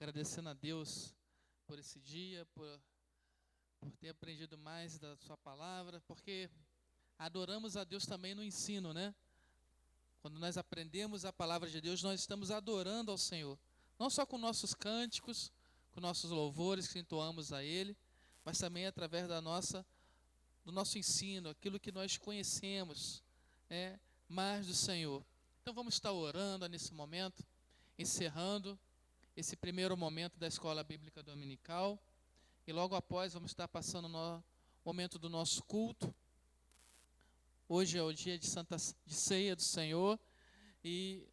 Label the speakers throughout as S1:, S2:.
S1: agradecendo a Deus por esse dia, por ter aprendido mais da sua palavra, porque adoramos a Deus também no ensino, né? Quando nós aprendemos a palavra de Deus, nós estamos adorando ao Senhor. Não só com nossos cânticos, com nossos louvores que entoamos a Ele, mas também através do nosso ensino, aquilo que nós conhecemos, mais do Senhor. Então vamos estar orando nesse momento, encerrando esse primeiro momento da Escola Bíblica Dominical. E logo após vamos estar passando no momento do nosso culto. Hoje é o dia de ceia do Senhor e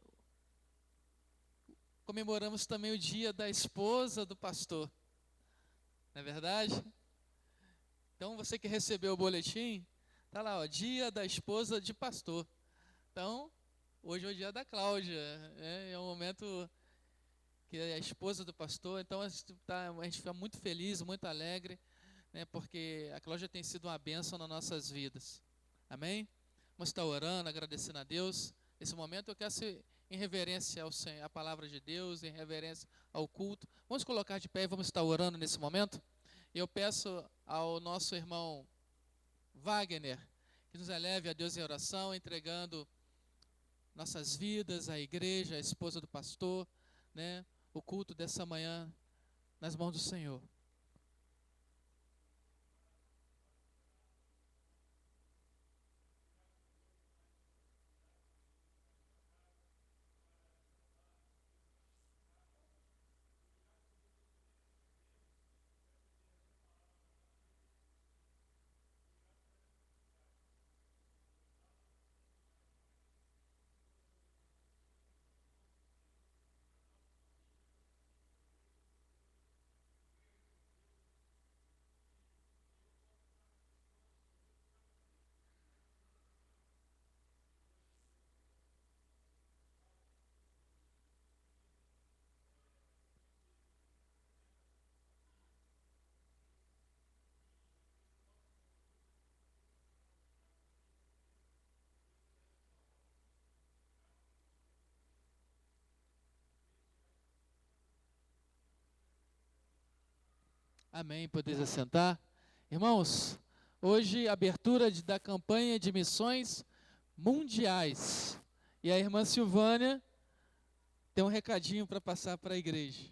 S1: comemoramos também o dia da esposa do pastor. Não é verdade? Então você que recebeu o boletim, está lá, dia da esposa de pastor. Então, hoje é o dia da Cláudia, é um momento que é a esposa do pastor. Então a gente fica muito feliz, muito alegre, né, porque a Cláudia tem sido uma bênção nas nossas vidas. Amém? Vamos estar orando, agradecendo a Deus. Nesse momento eu quero ser em reverência à palavra de Deus, em reverência ao culto. Vamos colocar de pé e vamos estar orando nesse momento. Eu peço ao nosso irmão Wagner que nos eleve a Deus em oração, entregando nossas vidas, a igreja, a esposa do pastor, né, o culto dessa manhã nas mãos do Senhor. Amém, podeis assentar. Irmãos, hoje abertura da campanha de missões mundiais. E a irmã Silvânia tem um recadinho para passar para a igreja.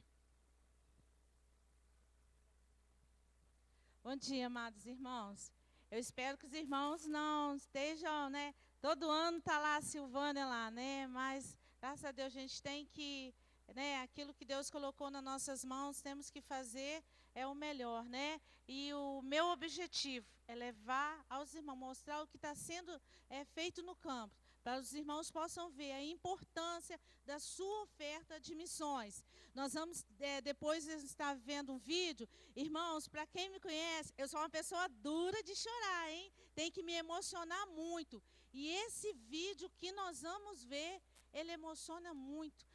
S2: Bom dia, amados irmãos. Eu espero que os irmãos não estejam, né? Todo ano está lá a Silvânia lá, né? Mas, graças a Deus, a gente tem que, né? Aquilo que Deus colocou nas nossas mãos, temos que fazer o melhor, né? E o meu objetivo é levar aos irmãos, mostrar o que está sendo feito no campo, para os irmãos possam ver a importância da sua oferta de missões. Nós vamos, depois estar vendo um vídeo. Irmãos, para quem me conhece, eu sou uma pessoa dura de chorar, hein? Tem que me emocionar muito. E esse vídeo que nós vamos ver, ele emociona muito.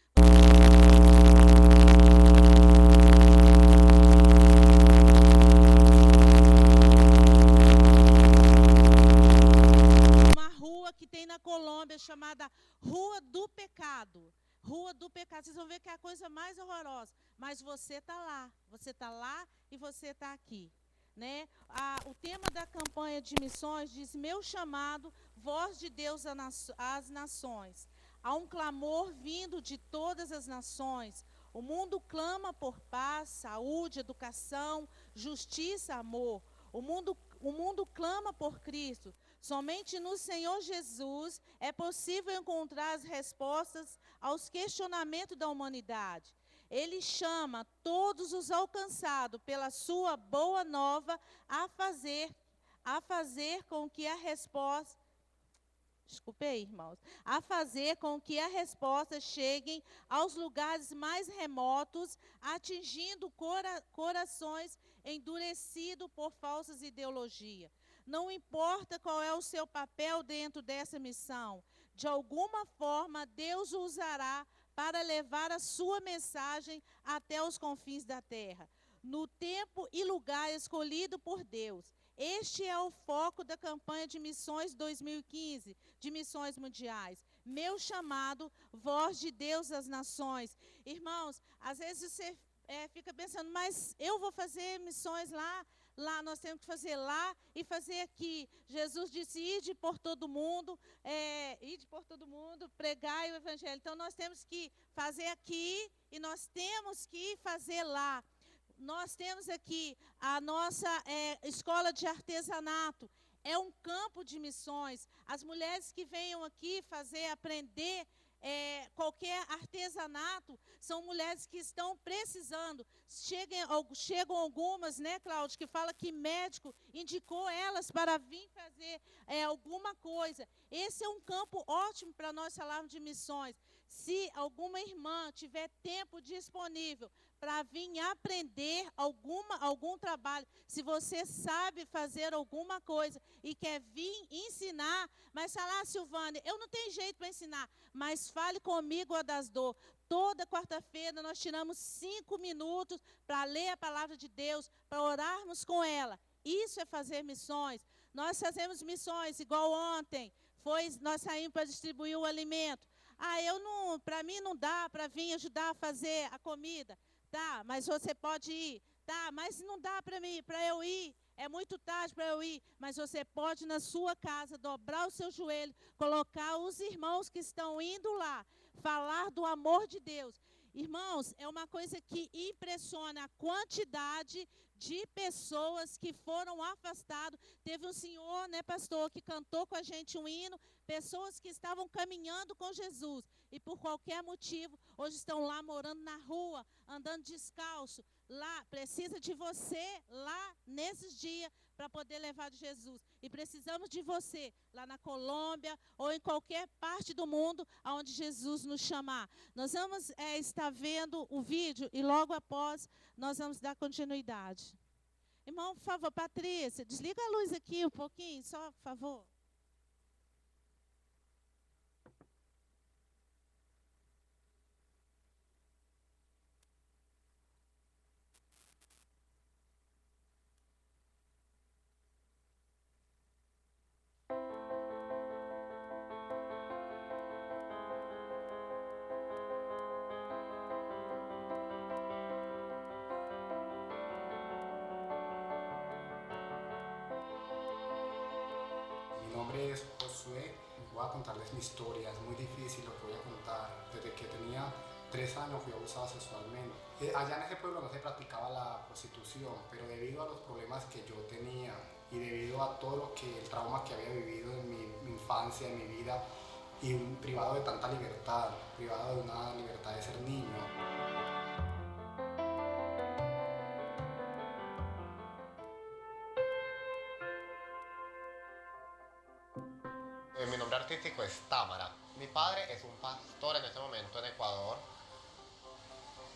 S2: Uma rua que tem na Colômbia chamada Rua do Pecado. Rua do Pecado. Vocês vão ver que é a coisa mais horrorosa. Mas você está lá. Você está lá e você está aqui. Né? O tema da campanha de missões diz: meu chamado, voz de Deus às nações. Há um clamor vindo de todas as nações. O mundo clama por paz, saúde, educação, justiça, amor. O mundo clama por Cristo. Somente no Senhor Jesus é possível encontrar as respostas aos questionamentos da humanidade. Ele chama todos os alcançados pela sua boa nova a fazer com que a resposta, a fazer com que a resposta chegue aos lugares mais remotos, atingindo corações endurecidos por falsas ideologias. Não importa qual é o seu papel dentro dessa missão, de alguma forma Deus o usará para levar a sua mensagem até os confins da terra, no tempo e lugar escolhido por Deus. Este é o foco da campanha de missões 2015, de missões mundiais. Meu chamado, voz de Deus às nações. Irmãos, às vezes você fica pensando, mas eu vou fazer missões lá nós temos que fazer lá e fazer aqui. Jesus disse, ide por todo mundo, pregai o evangelho. Então nós temos que fazer aqui e nós temos que fazer lá. Nós temos aqui a nossa escola de artesanato. É um campo de missões. As mulheres que venham aqui aprender qualquer artesanato, são mulheres que estão precisando. Chegam algumas, né, Cláudia, que fala que médico indicou elas para vir fazer alguma coisa. Esse é um campo ótimo para nós falarmos de missões. Se alguma irmã tiver tempo disponível para vir aprender algum trabalho, se você sabe fazer alguma coisa e quer vir ensinar, mas falar, Silvane, eu não tenho jeito para ensinar, mas fale comigo, Adasdor. Toda quarta-feira nós tiramos 5 minutos para ler a palavra de Deus, para orarmos com ela. Isso é fazer missões. Nós fazemos missões, igual ontem, nós saímos para distribuir o alimento. Para mim não dá para vir ajudar a fazer a comida. Tá, mas você pode ir. Tá, mas não dá para eu ir. É muito tarde para eu ir. Mas você pode, na sua casa, dobrar o seu joelho, colocar os irmãos que estão indo lá, falar do amor de Deus. Irmãos, é uma coisa que impressiona a quantidade de pessoas que foram afastadas. Teve um senhor, né, pastor, que cantou com a gente um hino, pessoas que estavam caminhando com Jesus e por qualquer motivo, hoje estão lá morando na rua, andando descalço. Lá, precisa de você lá nesses dias para poder levar de Jesus. E precisamos de você lá na Colômbia ou em qualquer parte do mundo onde Jesus nos chamar. Nós vamos estar vendo o vídeo e logo após nós vamos dar continuidade. Irmão, por favor, Patrícia, desliga a luz aqui um pouquinho, só por favor.
S3: Mi nombre es Josué, voy a contarles mi historia, es muy difícil lo que voy a contar. Desde que tenía 3 años fui abusado sexualmente. Allá en ese pueblo no se practicaba la prostitución, pero debido a los problemas que yo tenía y debido a todo el trauma que había vivido en mi infancia, en mi vida, y privado de tanta libertad, privado de una libertad de ser niño. Mi nombre artístico es Támara. Mi padre es un pastor en este momento en Ecuador.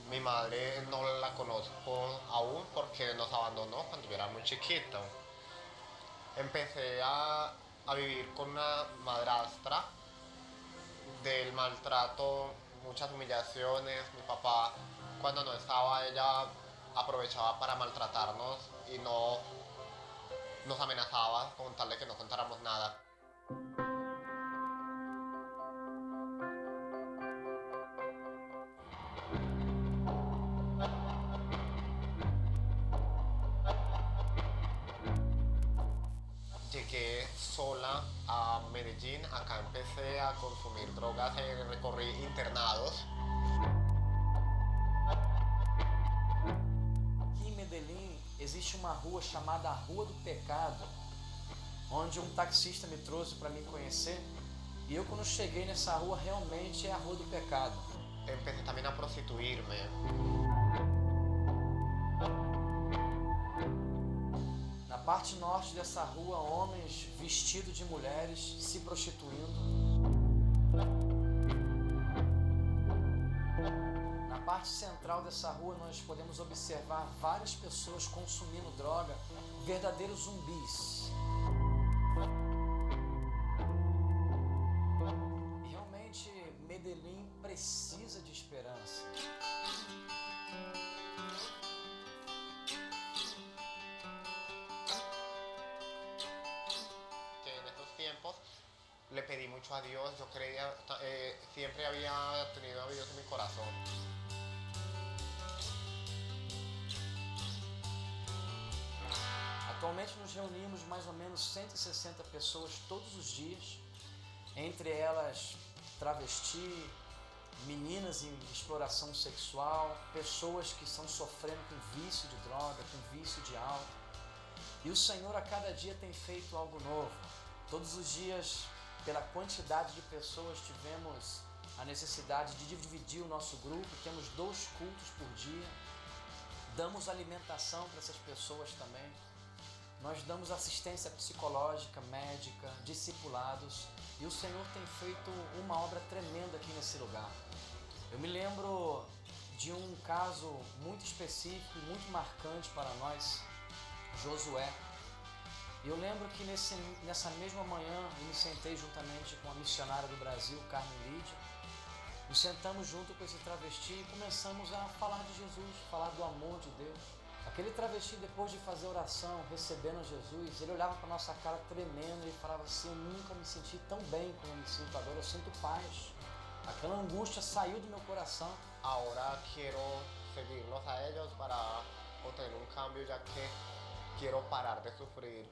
S3: Mi madre no la conozco aún porque nos abandonó cuando yo era muy chiquito. Empecé a vivir con una madrastra, del maltrato, muchas humillaciones. Mi papá, cuando no estaba, ella aprovechaba para maltratarnos y nos amenazaba con tal de que no contáramos nada. Llegué sola a Medellín, acá empecé a consumir drogas, recorrí internados.
S4: Aqui em Medellín existe uma rua chamada Rua do Pecado, onde um taxista me trouxe para me conhecer, e eu quando cheguei nessa rua realmente é a Rua do Pecado.
S3: Empecé también a prostituirme.
S4: Na parte norte dessa rua, homens vestidos de mulheres se prostituindo. Na parte central dessa rua, nós podemos observar várias pessoas consumindo droga, verdadeiros zumbis. E realmente, Medellín precisa de esperança.
S3: Le pedí mucho a Dios, yo creía, siempre había tenido a Dios en mi corazón.
S4: Atualmente nos reunimos mais ou menos 160 pessoas todos os dias, entre elas travesti, meninas em exploração sexual, pessoas que estão sofrendo com vício de droga, com vício de álcool. E o Senhor a cada dia tem feito algo novo. Todos os dias, pela quantidade de pessoas, tivemos a necessidade de dividir o nosso grupo. Temos 2 cultos por dia. Damos alimentação para essas pessoas também. Nós damos assistência psicológica, médica, discipulados. E o Senhor tem feito uma obra tremenda aqui nesse lugar. Eu me lembro de um caso muito específico e muito marcante para nós, Josué. Eu lembro que nessa mesma manhã eu me sentei juntamente com a missionária do Brasil, Carmen Lídia. Nos sentamos junto com esse travesti e começamos a falar de Jesus, falar do amor de Deus. Aquele travesti, depois de fazer oração, recebendo Jesus, ele olhava para a nossa cara tremendo e falava assim: eu nunca me senti tão bem como eu me sinto agora, eu sinto paz. Aquela angústia saiu do meu coração.
S3: Ahora quiero seguirlos a ellos para obtener un cambio, ya que quiero parar de sufrir.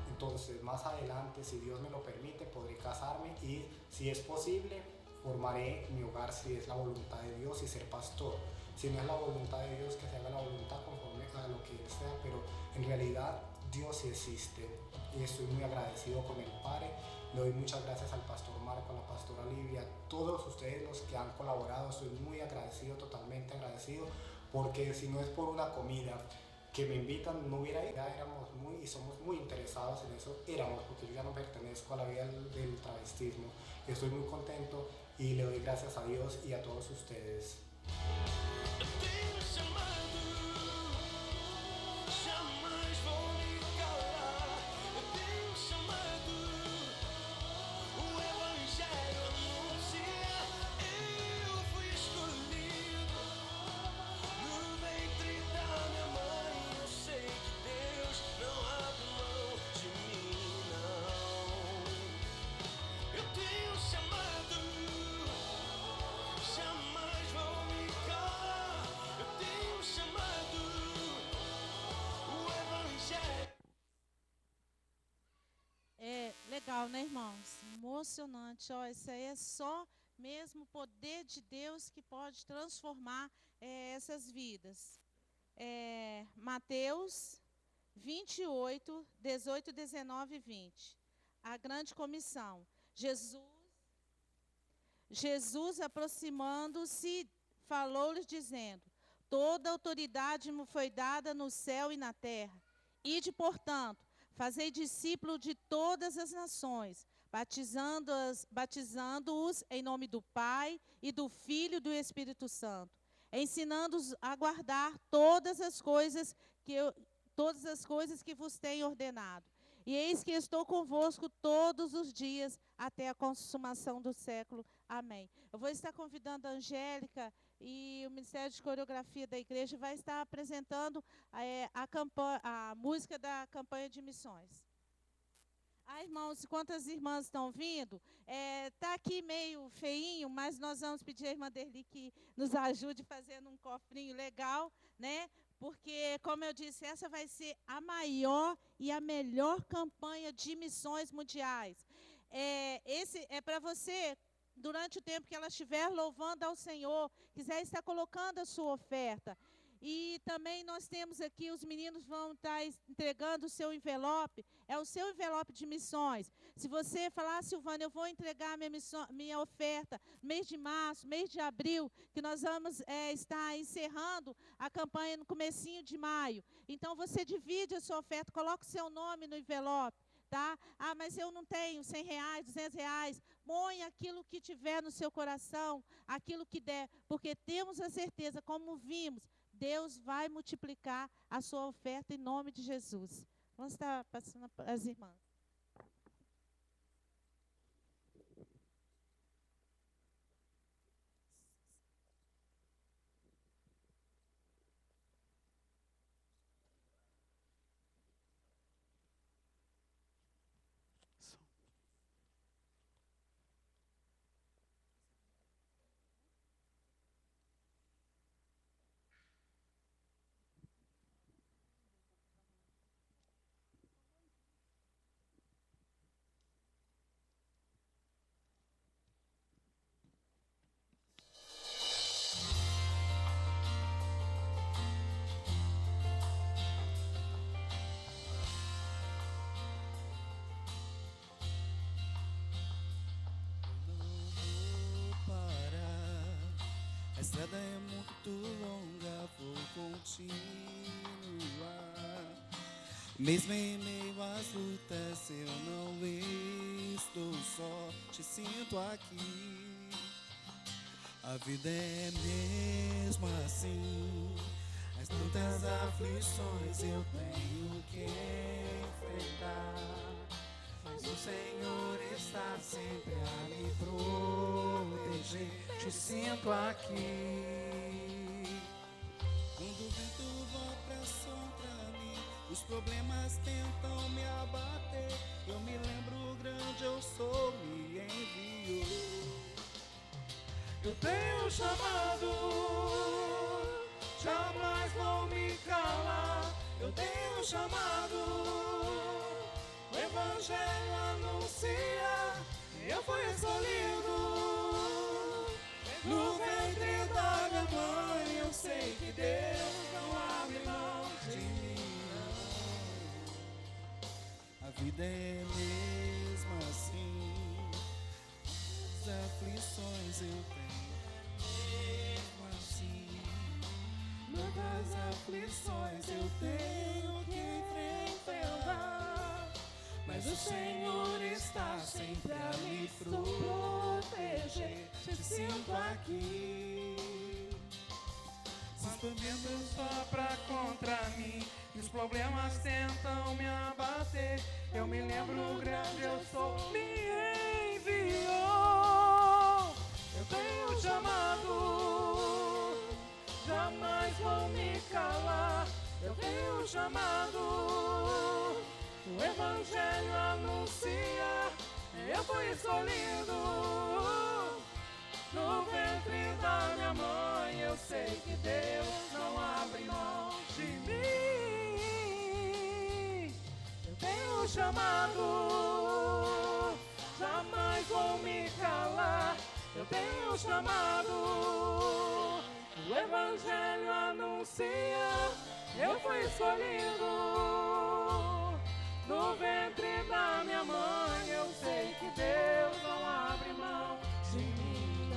S5: Entonces, más adelante, si Dios me lo permite, podré casarme y, si es posible, formaré mi hogar si es la voluntad de Dios y ser pastor. Si no es la voluntad de Dios, que se haga la voluntad conforme a lo que Él sea, pero en realidad Dios sí existe y estoy muy agradecido con el Padre. Le doy muchas gracias al pastor Marco, a la pastora Livia, a todos ustedes los que han colaborado. Estoy muy agradecido, totalmente agradecido, porque si no es por una comida que me invitan, no hubiera ido. Ya éramos y somos muy interesados en eso, porque yo ya no pertenezco a la vida del travestismo. Estoy muy contento y le doy gracias a Dios y a todos ustedes.
S2: Legal, né, irmãos? Emocionante. Ó, isso aí é só mesmo o poder de Deus que pode transformar essas vidas. Mateus 28, 18, 19 e 20. A grande comissão. Jesus aproximando-se, falou-lhes dizendo: toda autoridade me foi dada no céu e na terra. Ide, portanto, fazei discípulos de todas as nações, batizando-os em nome do Pai e do Filho e do Espírito Santo, ensinando-os a guardar todas as coisas que vos tenho ordenado. E eis que estou convosco todos os dias até a consumação do século. Amém. Eu vou estar convidando a Angélica e o Ministério de Coreografia da Igreja vai estar apresentando a música da campanha de missões. Irmãos, enquanto as irmãs estão vindo, está aqui meio feinho, mas nós vamos pedir à irmã Derli que nos ajude fazendo um cofrinho legal, né? Porque, como eu disse, essa vai ser a maior e a melhor campanha de missões mundiais. Esse é para você, durante o tempo que ela estiver louvando ao Senhor, quiser estar colocando a sua oferta. E também nós temos aqui, os meninos vão estar entregando o seu envelope, é o seu envelope de missões. Se você falar: Silvana, eu vou entregar minha oferta mês de março, mês de abril, que nós vamos estar encerrando a campanha no comecinho de maio. Então você divide a sua oferta, coloca o seu nome no envelope. Tá? Mas eu não tenho R$100, R$200. Põe aquilo que tiver no seu coração, aquilo que der, porque temos a certeza, como vimos, Deus vai multiplicar a sua oferta em nome de Jesus. Vamos estar passando as irmãs.
S6: estrada é muito longa, vou continuar. Mesmo em meio às lutas, eu não estou só, te sinto aqui. A vida é mesmo assim, as tantas aflições eu tenho que enfrentar. Mas o Senhor está sempre a me proteger, te sinto aqui. Quando o vento sopra mim, os problemas tentam me abater, eu me lembro grande eu sou, me enviou. Eu tenho chamado, jamais vou me calar. Eu tenho chamado, o Evangelho anuncia, eu fui escolhido. No ventre da minha mãe, eu sei que Deus não abre mão de mim. A vida é mesmo assim, as aflições eu tenho. Muitas aflições eu tenho que enfrentar, mas o Senhor está sempre a me proteger, te sinto aqui. Se os problemas sopram contra mim e os problemas tentam me abater, eu me lembro grande eu sou, me enviou. Eu tenho chamado, jamais vou me calar. Eu tenho chamado, o Evangelho anuncia, eu fui escolhido. No ventre da minha mãe, eu sei que Deus não abre mão de mim. Eu tenho chamado, jamais vou me calar. Eu tenho chamado, o Evangelho anuncia, eu fui escolhido. No ventre da minha mãe, eu sei que Deus não abre mão de mim.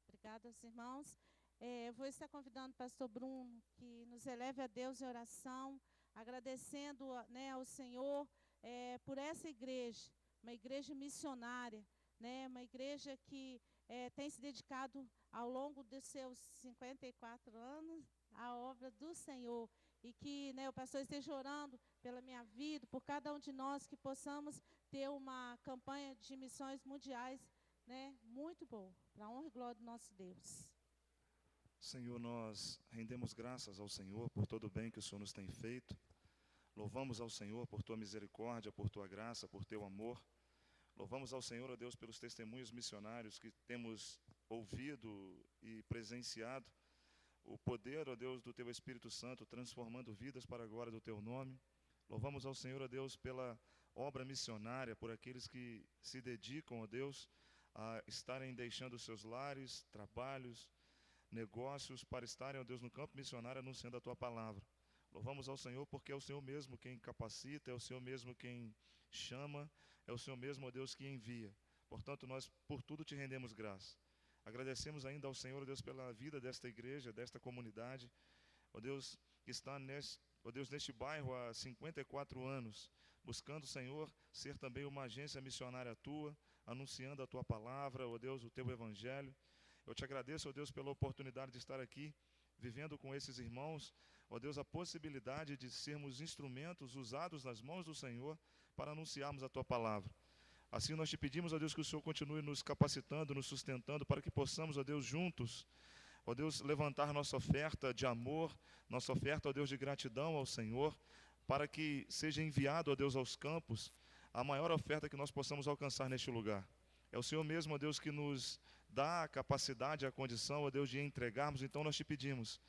S2: Obrigada aos irmãos. Vou estar convidando o pastor Bruno que nos eleve a Deus em oração, agradecendo, né, ao Senhor por essa igreja, uma igreja missionária, né, uma igreja que tem se dedicado ao longo dos seus 54 anos à obra do Senhor. E que, né, o pastor esteja orando pela minha vida, por cada um de nós, que possamos ter uma campanha de missões mundiais, né, muito boa, para a honra e glória do nosso Deus.
S7: Senhor, nós rendemos graças ao Senhor por todo o bem que o Senhor nos tem feito. Louvamos ao Senhor por Tua misericórdia, por Tua graça, por Teu amor. Louvamos ao Senhor, ó Deus, pelos testemunhos missionários que temos ouvido e presenciado. O poder, ó Deus, do Teu Espírito Santo transformando vidas para a glória do Teu nome. Louvamos ao Senhor, ó Deus, pela obra missionária, por aqueles que se dedicam, ó Deus, a estarem deixando os seus lares, trabalhos, negócios, para estarem, ó Deus, no campo missionário anunciando a Tua palavra. Louvamos ao Senhor porque é o Senhor mesmo quem capacita, é o Senhor mesmo quem chama, é o Senhor mesmo, ó Deus, que envia. Portanto, nós por tudo Te rendemos graça. Agradecemos ainda ao Senhor, ó Deus, pela vida desta igreja, desta comunidade, ó Deus, que está neste bairro há 54 anos, buscando, Senhor, ser também uma agência missionária Tua, anunciando a Tua palavra, ó Deus, o Teu Evangelho. Eu Te agradeço, ó Deus, pela oportunidade de estar aqui, vivendo com esses irmãos, ó Deus, a possibilidade de sermos instrumentos usados nas mãos do Senhor para anunciarmos a Tua palavra. Assim nós Te pedimos, ó Deus, que o Senhor continue nos capacitando, nos sustentando, para que possamos, ó Deus, juntos, ó Deus, levantar nossa oferta de amor, nossa oferta, ó Deus, de gratidão ao Senhor, para que seja enviado, ó Deus, aos campos, a maior oferta que nós possamos alcançar neste lugar. É o Senhor mesmo, ó Deus, que nos dá a capacidade, a condição, ó Deus, de entregarmos. Então nós Te pedimos,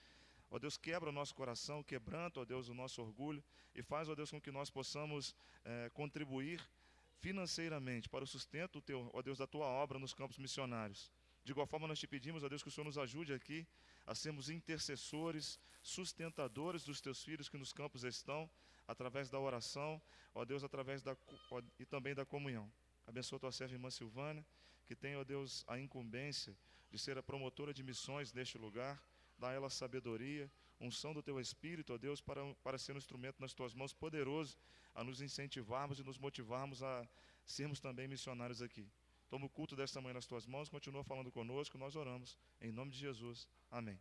S7: ó Deus, quebra o nosso coração, quebranta, ó Deus, o nosso orgulho, e faz, ó Deus, com que nós possamos contribuir financeiramente para o sustento do teu, ó Deus, da tua obra nos campos missionários. De igual forma, nós te pedimos, ó Deus, que o Senhor nos ajude aqui a sermos intercessores, sustentadores dos teus filhos que nos campos estão, através da oração, ó Deus, através e também da comunhão. Abençoa tua serva irmã Silvânia, que tem, ó Deus, a incumbência de ser a promotora de missões neste lugar. Dá a ela sabedoria, unção do teu Espírito, ó Deus, para ser um instrumento nas tuas mãos poderoso, a nos incentivarmos e nos motivarmos a sermos também missionários aqui. Toma o culto desta manhã nas tuas mãos, continua falando conosco, nós oramos, em nome de Jesus. Amém.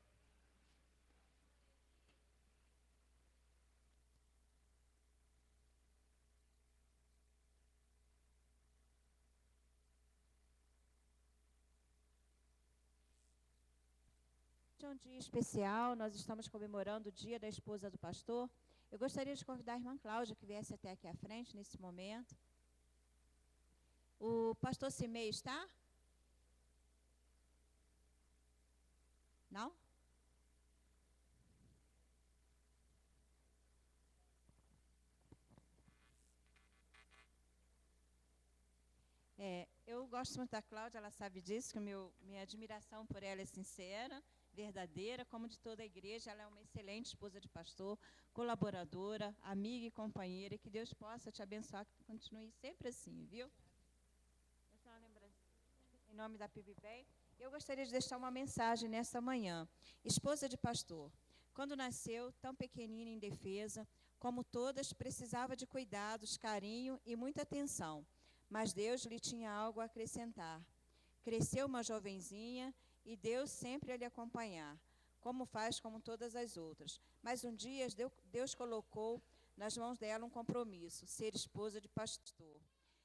S8: Hoje é um dia especial, nós estamos comemorando o Dia da Esposa do Pastor. Eu gostaria de convidar a irmã Cláudia, que viesse até aqui à frente, nesse momento. O pastor Simei está? Não? Eu gosto muito da Cláudia, ela sabe disso, que minha admiração por ela é sincera, verdadeira, como de toda a igreja. Ela é uma excelente esposa de pastor, colaboradora, amiga e companheira, e que Deus possa te abençoar, que continue sempre assim, viu? Essa é uma lembrança. Em nome da PIBBEM, eu gostaria de deixar uma mensagem nesta manhã. Esposa de pastor, quando nasceu, tão pequenina e indefesa, como todas, precisava de cuidados, carinho e muita atenção, mas Deus lhe tinha algo a acrescentar. Cresceu uma jovenzinha e Deus sempre a lhe acompanhar, como faz com todas as outras. Mas um dia Deus colocou nas mãos dela um compromisso, ser esposa de pastor.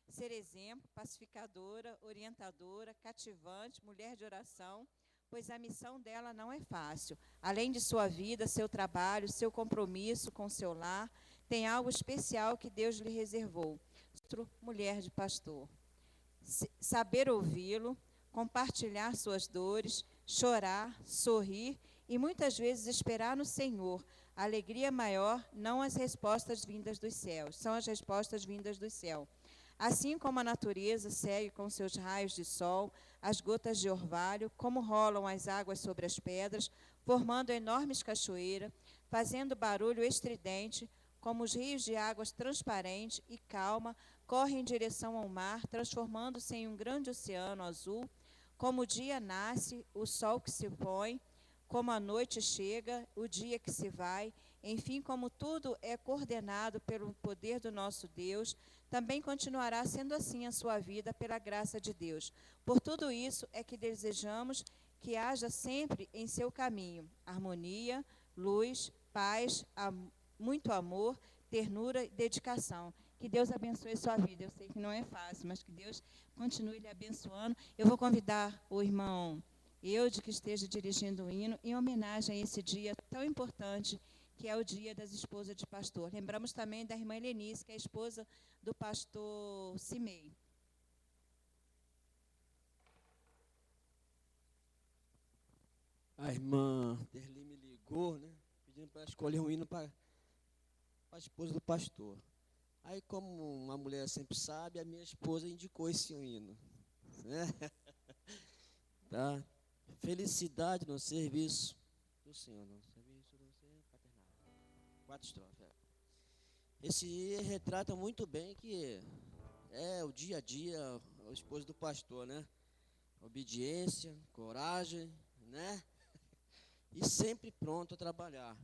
S8: Ser exemplo, pacificadora, orientadora, cativante, mulher de oração, pois a missão dela não é fácil. Além de sua vida, seu trabalho, seu compromisso com seu lar, tem algo especial que Deus lhe reservou. Mulher de pastor. Saber ouvi-lo, compartilhar suas dores, chorar, sorrir e muitas vezes esperar no Senhor. A alegria maior não as respostas vindas dos céus, são as respostas vindas do céu. Assim como a natureza segue com seus raios de sol, as gotas de orvalho, como rolam as águas sobre as pedras, formando enormes cachoeiras, fazendo barulho estridente, como os rios de águas transparente e calma correm em direção ao mar, transformando-se em um grande oceano azul, como o dia nasce, o sol que se põe, como a noite chega, o dia que se vai, enfim, como tudo é coordenado pelo poder do nosso Deus, também continuará sendo assim a sua vida pela graça de Deus. Por tudo isso é que desejamos que haja sempre em seu caminho harmonia, luz, paz, muito amor, ternura e dedicação. Que Deus abençoe sua vida. Eu sei que não é fácil, mas que Deus continue lhe abençoando. Eu vou convidar o irmão Eude, que esteja dirigindo o hino, em homenagem a esse dia tão importante, que é o Dia das Esposas de Pastor. Lembramos também da irmã Helenice, que é a esposa do pastor Simei.
S9: A irmã Derli me ligou, né, pedindo para escolher um hino para a esposa do pastor. Aí, como uma mulher sempre sabe, a minha esposa indicou esse hino. Né? Tá? Felicidade no serviço do Senhor. No serviço do Senhor paternal. 4 estrofes. Esse retrata muito bem que é o dia a dia, o esposo do pastor, né? Obediência, coragem, né? E sempre pronto a trabalhar.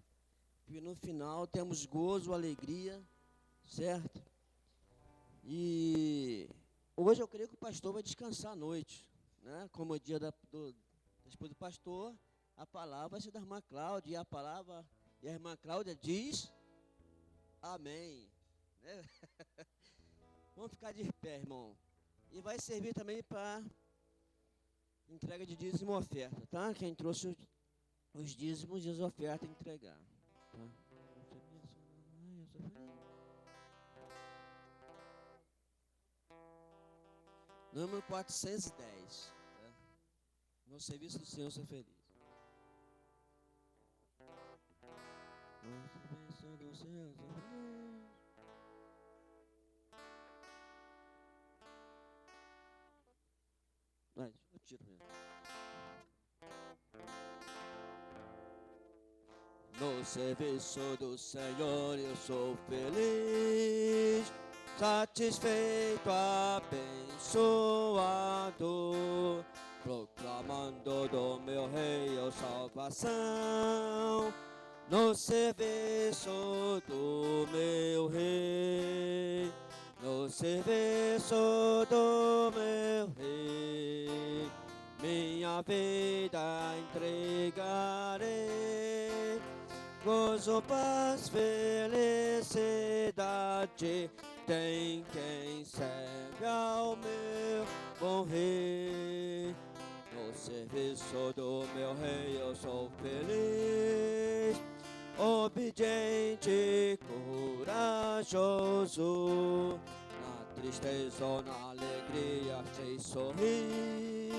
S9: E no final temos gozo, alegria, certo? E hoje eu creio que o pastor vai descansar à noite, né? Como é o dia da esposa do pastor, a palavra vai ser da irmã Cláudia, e a irmã Cláudia diz amém, né? Vamos ficar de pé, irmão. E vai servir também para entrega de dízimo e oferta, tá? Quem trouxe os dízimos e as ofertas entregar, tá? Número 410. Tá? No serviço do Senhor, sou feliz. No serviço do Senhor, sou feliz. Mas eu tiro mesmo. No serviço do Senhor eu sou feliz, satisfeito, abençoado, proclamando do meu Rei a salvação. No serviço do meu Rei, no serviço do meu Rei, minha vida entregarei. Gozo, paz, felicidade tem quem serve ao meu bom Rei. No serviço do meu Rei eu sou feliz, obediente, corajoso, na tristeza ou na alegria sei sorrir.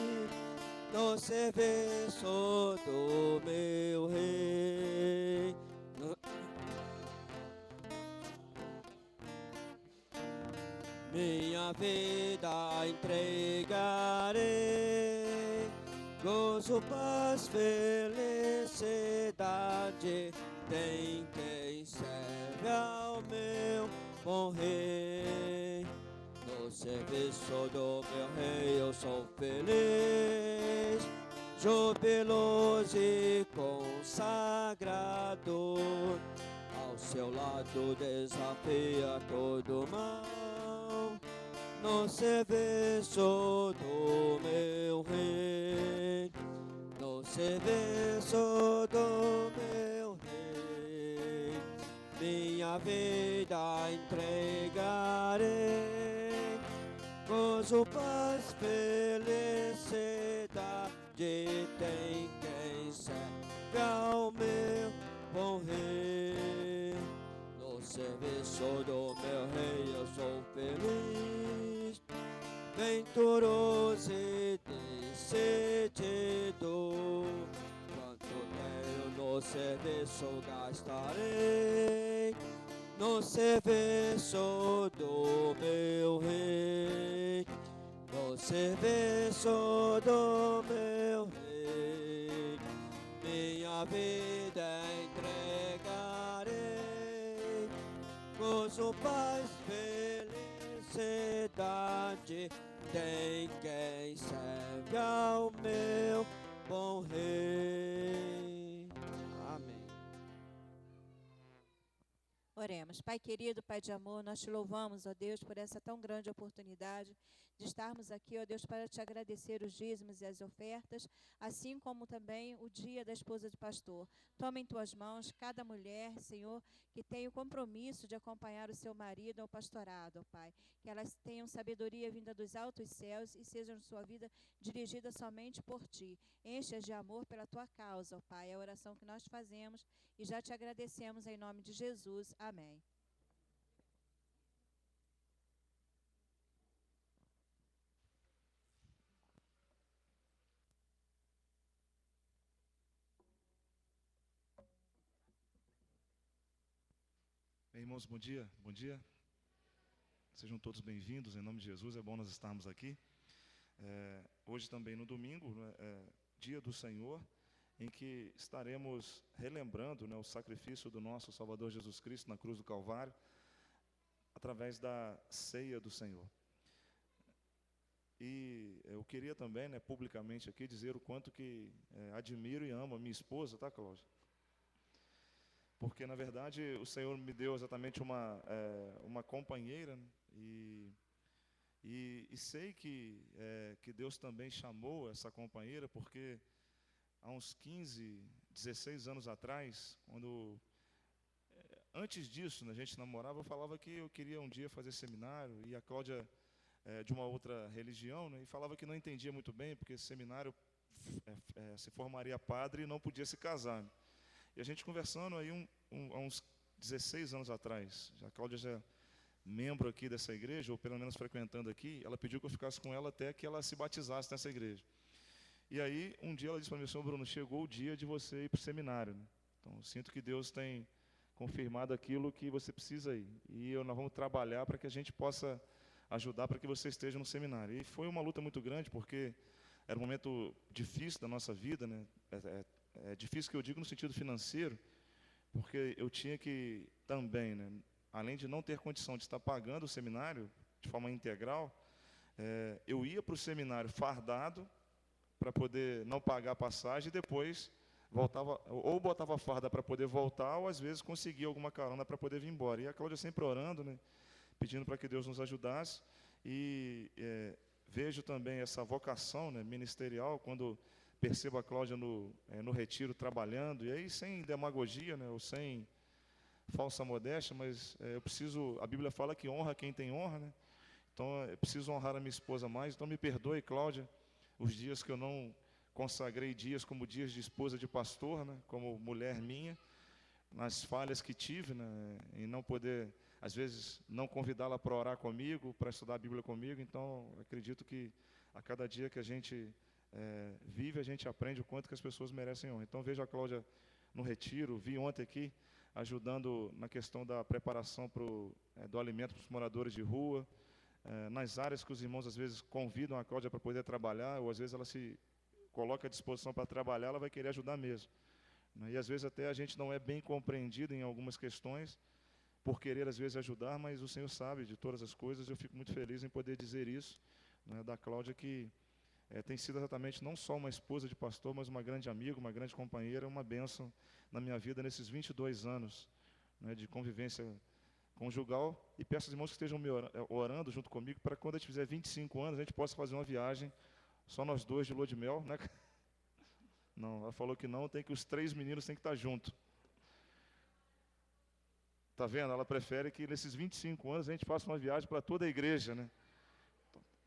S9: No serviço do meu Rei, minha vida entregarei. Gozo, paz, felicidade tem quem serve ao meu bom Rei. No serviço do meu Rei eu sou feliz, jubiloso e consagrado, ao seu lado desafia todo mal. No serviço do meu Rei, no serviço do meu Rei, minha vida entregarei. Gozo, paz, felicidade tem quem serve ao meu bom Rei. No serviço do meu Rei eu sou feliz, venturoso e decidido. Quanto tenho no serviço gastarei, no serviço do meu Rei, no serviço do meu Rei, minha vida entregarei. Gozo, paz, felicidade tem quem serve ao meu bom Rei. Amém.
S8: Oremos. Pai querido, Pai de amor, nós te louvamos, ó Deus, por essa tão grande oportunidade de estarmos aqui, ó Deus, para te agradecer os dízimos e as ofertas, assim como também o dia da esposa do pastor. Toma em tuas mãos cada mulher, Senhor, que tem o compromisso de acompanhar o seu marido ao pastorado, ó Pai. Que elas tenham sabedoria vinda dos altos céus e sejam sua vida dirigida somente por ti. Enche-as de amor pela tua causa, ó Pai. É a oração que nós fazemos e já te agradecemos em nome de Jesus. Amém.
S7: Bem, irmãos, bom dia, bom dia. Sejam todos bem-vindos, em nome de Jesus, é bom nós estarmos aqui. Hoje também no domingo, né, dia do Senhor, em que estaremos relembrando, né, o sacrifício do nosso Salvador Jesus Cristo na cruz do Calvário, através da ceia do Senhor. E eu queria também, né, publicamente aqui, dizer o quanto que admiro e amo a minha esposa, tá, Cláudia? Porque, na verdade, o Senhor me deu exatamente uma companheira, né, e sei que Deus também chamou essa companheira, porque há uns 15, 16 anos atrás, antes disso, né, a gente namorava, eu falava que eu queria um dia fazer seminário, e a Cláudia de uma outra religião, né, e falava que não entendia muito bem, porque seminário se formaria padre e não podia se casar, né. E a gente conversando aí há uns 16 anos atrás, a Cláudia já é membro aqui dessa igreja, ou pelo menos frequentando aqui, ela pediu que eu ficasse com ela até que ela se batizasse nessa igreja. E aí, um dia ela disse para mim, senhor Bruno, chegou o dia de você ir para o seminário, né? Então, eu sinto que Deus tem confirmado aquilo que você precisa ir. E nós vamos trabalhar para que a gente possa ajudar para que você esteja no seminário. E foi uma luta muito grande, porque era um momento difícil da nossa vida, né? É difícil que eu digo no sentido financeiro, porque eu tinha que também, né, além de não ter condição de estar pagando o seminário de forma integral, eu ia para o seminário fardado para poder não pagar a passagem e depois voltava, ou botava farda para poder voltar, ou às vezes conseguia alguma carona para poder vir embora. E a Cláudia sempre orando, né, pedindo para que Deus nos ajudasse. E vejo também essa vocação, né, ministerial, quando percebo a Cláudia no retiro trabalhando, e aí sem demagogia, né, ou sem falsa modéstia, mas a Bíblia fala que honra quem tem honra, né? Então eu preciso honrar a minha esposa mais. Então me perdoe, Cláudia, os dias que eu não consagrei dias como dias de esposa de pastor, né, como mulher minha, nas falhas que tive, né, em não poder, às vezes, não convidá-la para orar comigo, para estudar a Bíblia comigo. Então acredito que a cada dia que a gente vive, a gente aprende o quanto que as pessoas merecem honra. Então vejo a Cláudia no retiro, vi ontem aqui, ajudando na questão da preparação do alimento para os moradores de rua, nas áreas que os irmãos às vezes convidam a Cláudia para poder trabalhar, ou às vezes ela se coloca à disposição para trabalhar, ela vai querer ajudar mesmo, né? E às vezes até a gente não é bem compreendido em algumas questões, por querer às vezes ajudar, mas o Senhor sabe de todas as coisas. Eu fico muito feliz em poder dizer isso, né, da Cláudia, que tem sido exatamente não só uma esposa de pastor, mas uma grande amiga, uma grande companheira, uma bênção na minha vida nesses 22 anos, né, de convivência conjugal. E peço aos irmãos que estejam me orando junto comigo, para quando a gente fizer 25 anos, a gente possa fazer uma viagem, só nós dois de lua de mel, né? Não, ela falou que não, tem que os 3 meninos têm que estar juntos. Está vendo? Ela prefere que nesses 25 anos a gente faça uma viagem para toda a igreja, né?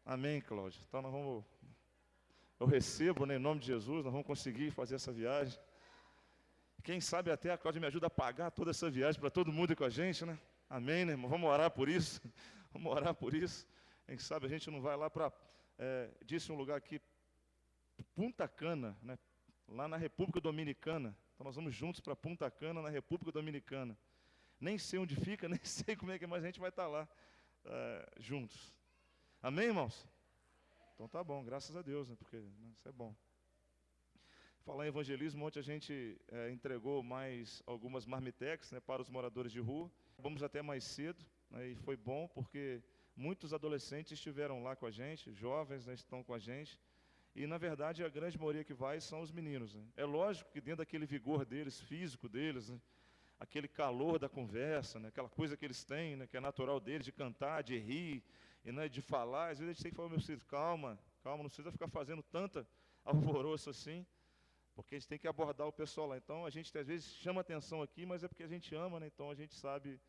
S7: Amém, Cláudia? Então eu recebo, né, em nome de Jesus, nós vamos conseguir fazer essa viagem. Quem sabe até a Cláudia me ajuda a pagar toda essa viagem para todo mundo ir com a gente, né? Amém, né, irmão? Vamos orar por isso. Vamos orar por isso. Quem sabe a gente não vai lá para, disse um lugar aqui, Punta Cana, né? Lá na República Dominicana. Então nós vamos juntos para Punta Cana, na República Dominicana. Nem sei onde fica, nem sei como é que é, mas a gente vai estar lá juntos. Amém, irmãos? Então tá bom, graças a Deus, né? Porque isso é bom. Falar em evangelismo, ontem a gente entregou mais algumas marmitex, né, para os moradores de rua. Vamos até mais cedo, né, e foi bom porque muitos adolescentes estiveram lá com a gente, jovens, né, estão com a gente. E, na verdade, a grande maioria que vai são os meninos, né? É lógico que dentro daquele vigor deles, físico deles, né, aquele calor da conversa, né, aquela coisa que eles têm, né, que é natural deles, de cantar, de rir, e, né, de falar. Às vezes a gente tem que falar, meu filho, calma, não precisa ficar fazendo tanta alvoroço assim, porque a gente tem que abordar o pessoal lá. Então, a gente às vezes chama atenção aqui, mas é porque a gente ama, né? Então a gente sabe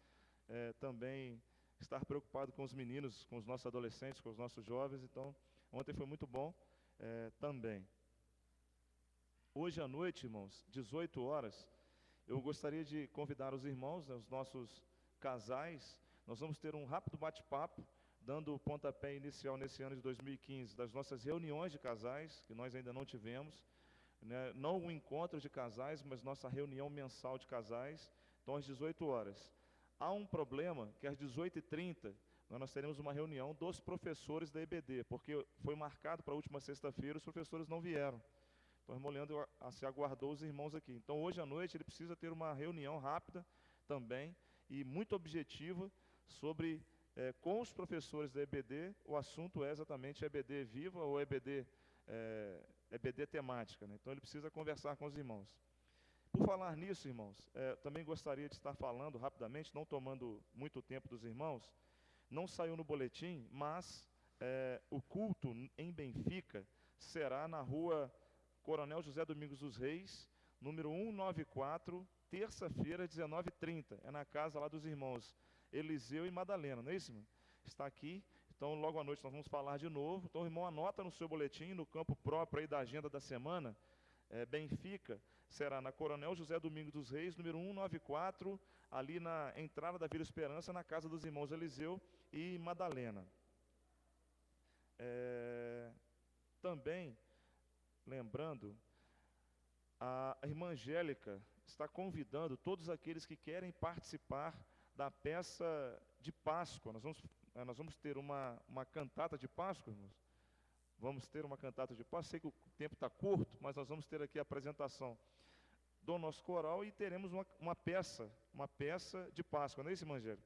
S7: também estar preocupado com os meninos, com os nossos adolescentes, com os nossos jovens. Então, ontem foi muito bom também. Hoje à noite, irmãos, 18 horas, eu gostaria de convidar os irmãos, né, os nossos casais. Nós vamos ter um rápido bate-papo, dando o pontapé inicial nesse ano de 2015, das nossas reuniões de casais, que nós ainda não tivemos, né? Não um encontro de casais, mas nossa reunião mensal de casais. Então, às 18 horas. Há um problema que às 18h30, nós teremos uma reunião dos professores da EBD, porque foi marcado para a última sexta-feira, os professores não vieram. Então, o irmão Leandro se aguardou os irmãos aqui. Então, hoje à noite, ele precisa ter uma reunião rápida também, e muito objetiva, sobre, com os professores da EBD. O assunto é exatamente EBD Viva ou EBD temática, né? Então, ele precisa conversar com os irmãos. Por falar nisso, irmãos, também gostaria de estar falando rapidamente, não tomando muito tempo dos irmãos. Não saiu no boletim, mas o culto em Benfica será na rua Coronel José Domingos dos Reis, número 194, terça-feira, 19h30. É na casa lá dos irmãos Eliseu e Madalena, não é isso, irmão? Está aqui. Então, logo à noite nós vamos falar de novo. Então, o irmão anota no seu boletim, no campo próprio aí da agenda da semana, Benfica será na Coronel José Domingos dos Reis, número 194, ali na entrada da Vila Esperança, na casa dos irmãos Eliseu e Madalena. Também, lembrando, a irmã Angélica está convidando todos aqueles que querem participar da peça de Páscoa. Nós vamos ter uma cantata de Páscoa, irmãos. vamos ter uma cantata de paz. Sei que o tempo está curto, mas nós vamos ter aqui a apresentação do nosso coral e teremos uma peça de Páscoa, não é isso, Evangelho?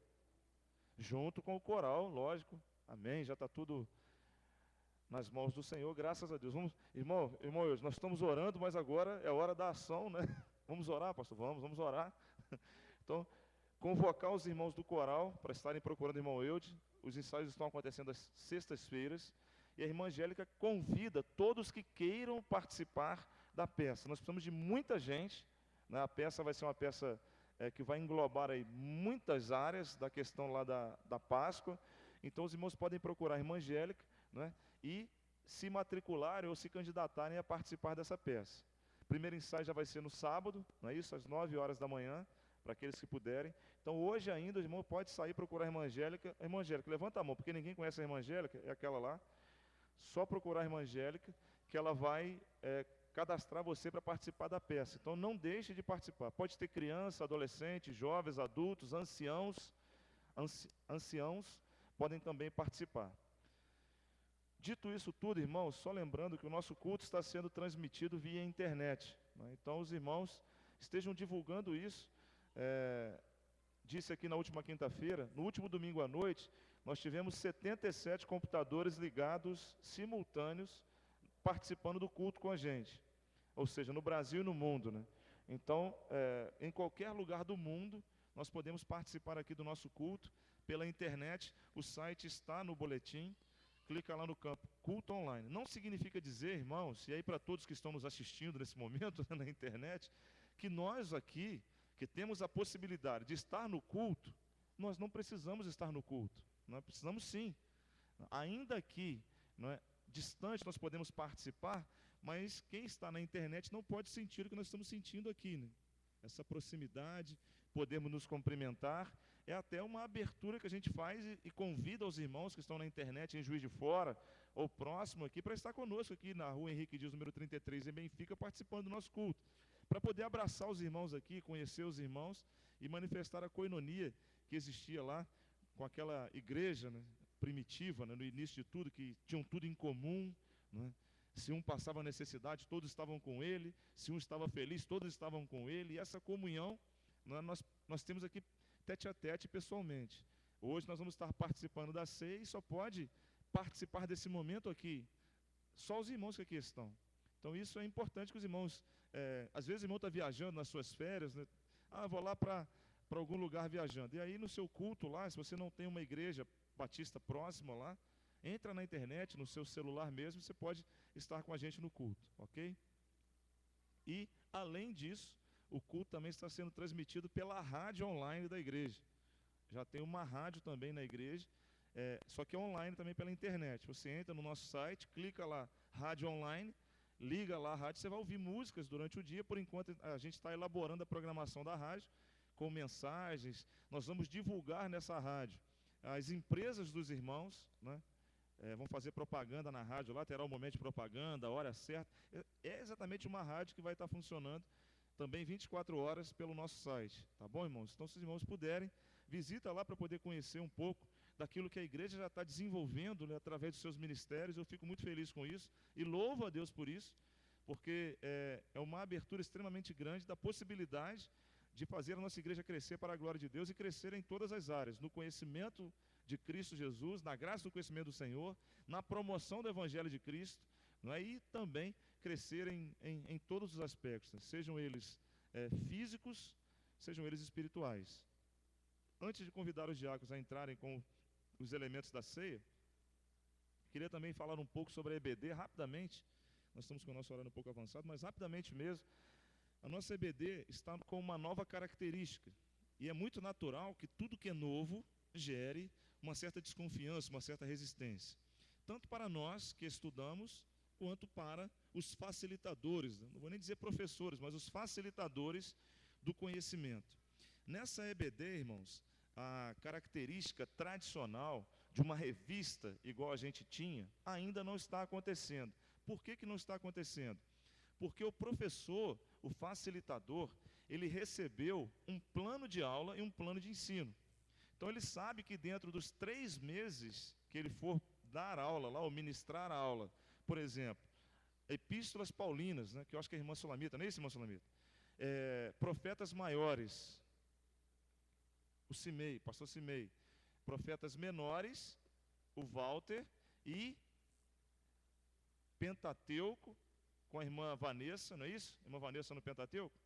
S7: Junto com o coral, lógico. Amém, já está tudo nas mãos do Senhor, graças a Deus. Vamos, irmão, nós estamos orando, mas agora é hora da ação, né? Vamos orar, pastor? Vamos orar. Então, convocar os irmãos do coral para estarem procurando o irmão Eude. Os ensaios estão acontecendo às sextas-feiras. E a irmã Angélica convida todos que queiram participar da peça. Nós precisamos de muita gente, né? A peça vai ser uma peça que vai englobar aí muitas áreas da questão lá da Páscoa. Então os irmãos podem procurar a irmã Angélica, né? E se matricularem ou se candidatarem a participar dessa peça. O primeiro ensaio já vai ser no sábado, não é isso? Às 9 horas da manhã, para aqueles que puderem. Então hoje ainda o irmão pode sair e procurar a irmã Angélica. A irmã Angélica, levanta a mão, porque ninguém conhece a irmã Angélica, é aquela lá. Só procurar a irmã Angélica, que ela vai cadastrar você para participar da peça. Então não deixe de participar. Pode ter criança, adolescente, jovens, adultos, anciãos podem também participar. Dito isso tudo, irmãos, só lembrando que o nosso culto está sendo transmitido via internet, né? Então os irmãos estejam divulgando isso. Disse aqui na última quinta-feira, no último domingo à noite, nós tivemos 77 computadores ligados, simultâneos, participando do culto com a gente. Ou seja, no Brasil e no mundo, né? Então, em qualquer lugar do mundo, nós podemos participar aqui do nosso culto pela internet. O site está no boletim. Clica lá no campo culto online. Não significa dizer, irmãos, e aí para todos que estão nos assistindo nesse momento na internet, que nós aqui, que temos a possibilidade de estar no culto, nós não precisamos estar no culto. Nós precisamos sim. Ainda que distante nós podemos participar, mas quem está na internet não pode sentir o que nós estamos sentindo aqui, né? Essa proximidade, podemos nos cumprimentar, é até uma abertura que a gente faz e convida os irmãos que estão na internet, em Juiz de Fora, ou próximo aqui, para estar conosco aqui na rua Henrique Dias, número 33, em Benfica, participando do nosso culto, para poder abraçar os irmãos aqui, conhecer os irmãos e manifestar a coinonia que existia lá, com aquela igreja, né, primitiva, né, no início de tudo, que tinham tudo em comum, né? Se um passava necessidade, todos estavam com ele. Se um estava feliz, todos estavam com ele. E essa comunhão, né, nós temos aqui tete a tete pessoalmente. Hoje nós vamos estar participando da ceia e só pode participar desse momento aqui só os irmãos que aqui estão. Então isso é importante que os irmãos, às vezes o irmão está viajando nas suas férias, né? Vou lá para algum lugar viajando. E aí no seu culto lá, se você não tem uma igreja batista próxima lá, entra na internet, no seu celular mesmo, você pode estar com a gente no culto, ok? E, além disso, o culto também está sendo transmitido pela rádio online da igreja. Já tem uma rádio também na igreja, só que é online também pela internet. Você entra no nosso site, clica lá, rádio online, liga lá a rádio, você vai ouvir músicas durante o dia. Por enquanto, a gente está elaborando a programação da rádio, com mensagens. Nós vamos divulgar nessa rádio as empresas dos irmãos, né? Vão fazer propaganda na rádio lá, terá um momento de propaganda, a hora certa. É exatamente uma rádio que vai estar funcionando também 24 horas pelo nosso site. Tá bom, irmãos? Então, se os irmãos puderem, visita lá para poder conhecer um pouco daquilo que a igreja já está desenvolvendo, né, através dos seus ministérios. Eu fico muito feliz com isso e louvo a Deus por isso, porque é uma abertura extremamente grande da possibilidade de fazer a nossa igreja crescer para a glória de Deus e crescer em todas as áreas, no conhecimento de Cristo Jesus, na graça do conhecimento do Senhor, na promoção do Evangelho de Cristo, não é? E também crescer em todos os aspectos, né? Sejam eles físicos, sejam eles espirituais. Antes de convidar os diáconos a entrarem com os elementos da ceia, queria também falar um pouco sobre a EBD, rapidamente. Nós estamos com o nosso horário um pouco avançado, mas rapidamente mesmo. A nossa EBD está com uma nova característica, e é muito natural que tudo que é novo gere uma certa desconfiança, uma certa resistência, tanto para nós que estudamos, quanto para os facilitadores, não vou nem dizer professores, mas os facilitadores do conhecimento. Nessa EBD, irmãos, a característica tradicional de uma revista igual a gente tinha, ainda não está acontecendo. Por que não está acontecendo? Porque o professor, o facilitador, ele recebeu um plano de aula e um plano de ensino. Então ele sabe que dentro dos 3 meses que ele for dar aula lá, ou ministrar a aula por exemplo, epístolas paulinas, né, que eu acho que é a irmã Sulamita, não é isso, irmã Sulamita? Profetas maiores, o Simei, pastor Simei. Profetas menores, o Walter, e Pentateuco, com a irmã Vanessa, não é isso? Irmã Vanessa no Pentateuco?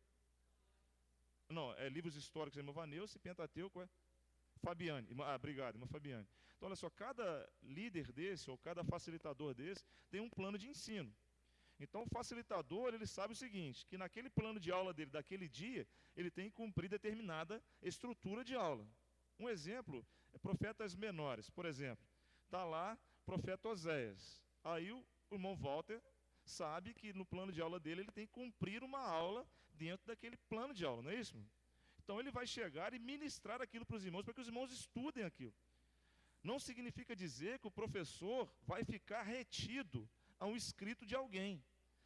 S7: Não, é livros históricos, a irmã Vanessa, e Pentateuco é Fabiane. Obrigado, irmã Fabiane. Então, olha só, cada líder desse, ou cada facilitador desse, tem um plano de ensino. Então, o facilitador, ele sabe o seguinte, que naquele plano de aula dele, daquele dia, ele tem que cumprir determinada estrutura de aula. Um exemplo é profetas menores. Por exemplo, está lá profeta Oséias. Aí o irmão Walter sabe que no plano de aula dele, ele tem que cumprir uma aula dentro daquele plano de aula, não é isso? Então, ele vai chegar e ministrar aquilo para os irmãos, para que os irmãos estudem aquilo. Não significa dizer que o professor vai ficar retido a um escrito de alguém.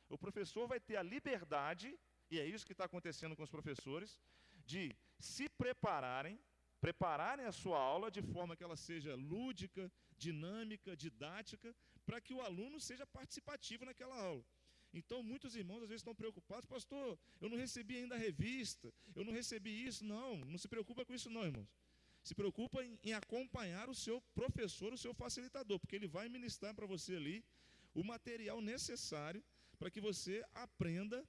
S7: O professor vai ter a liberdade, e é isso que está acontecendo com os professores, de se prepararem a sua aula de forma que ela seja lúdica, dinâmica, didática, para que o aluno seja participativo naquela aula. Então, muitos irmãos às vezes estão preocupados, pastor, eu não recebi ainda a revista, eu não recebi isso. Não se preocupa com isso não, irmãos. Se preocupa em acompanhar o seu professor, o seu facilitador, porque ele vai ministrar para você ali o material necessário para que você aprenda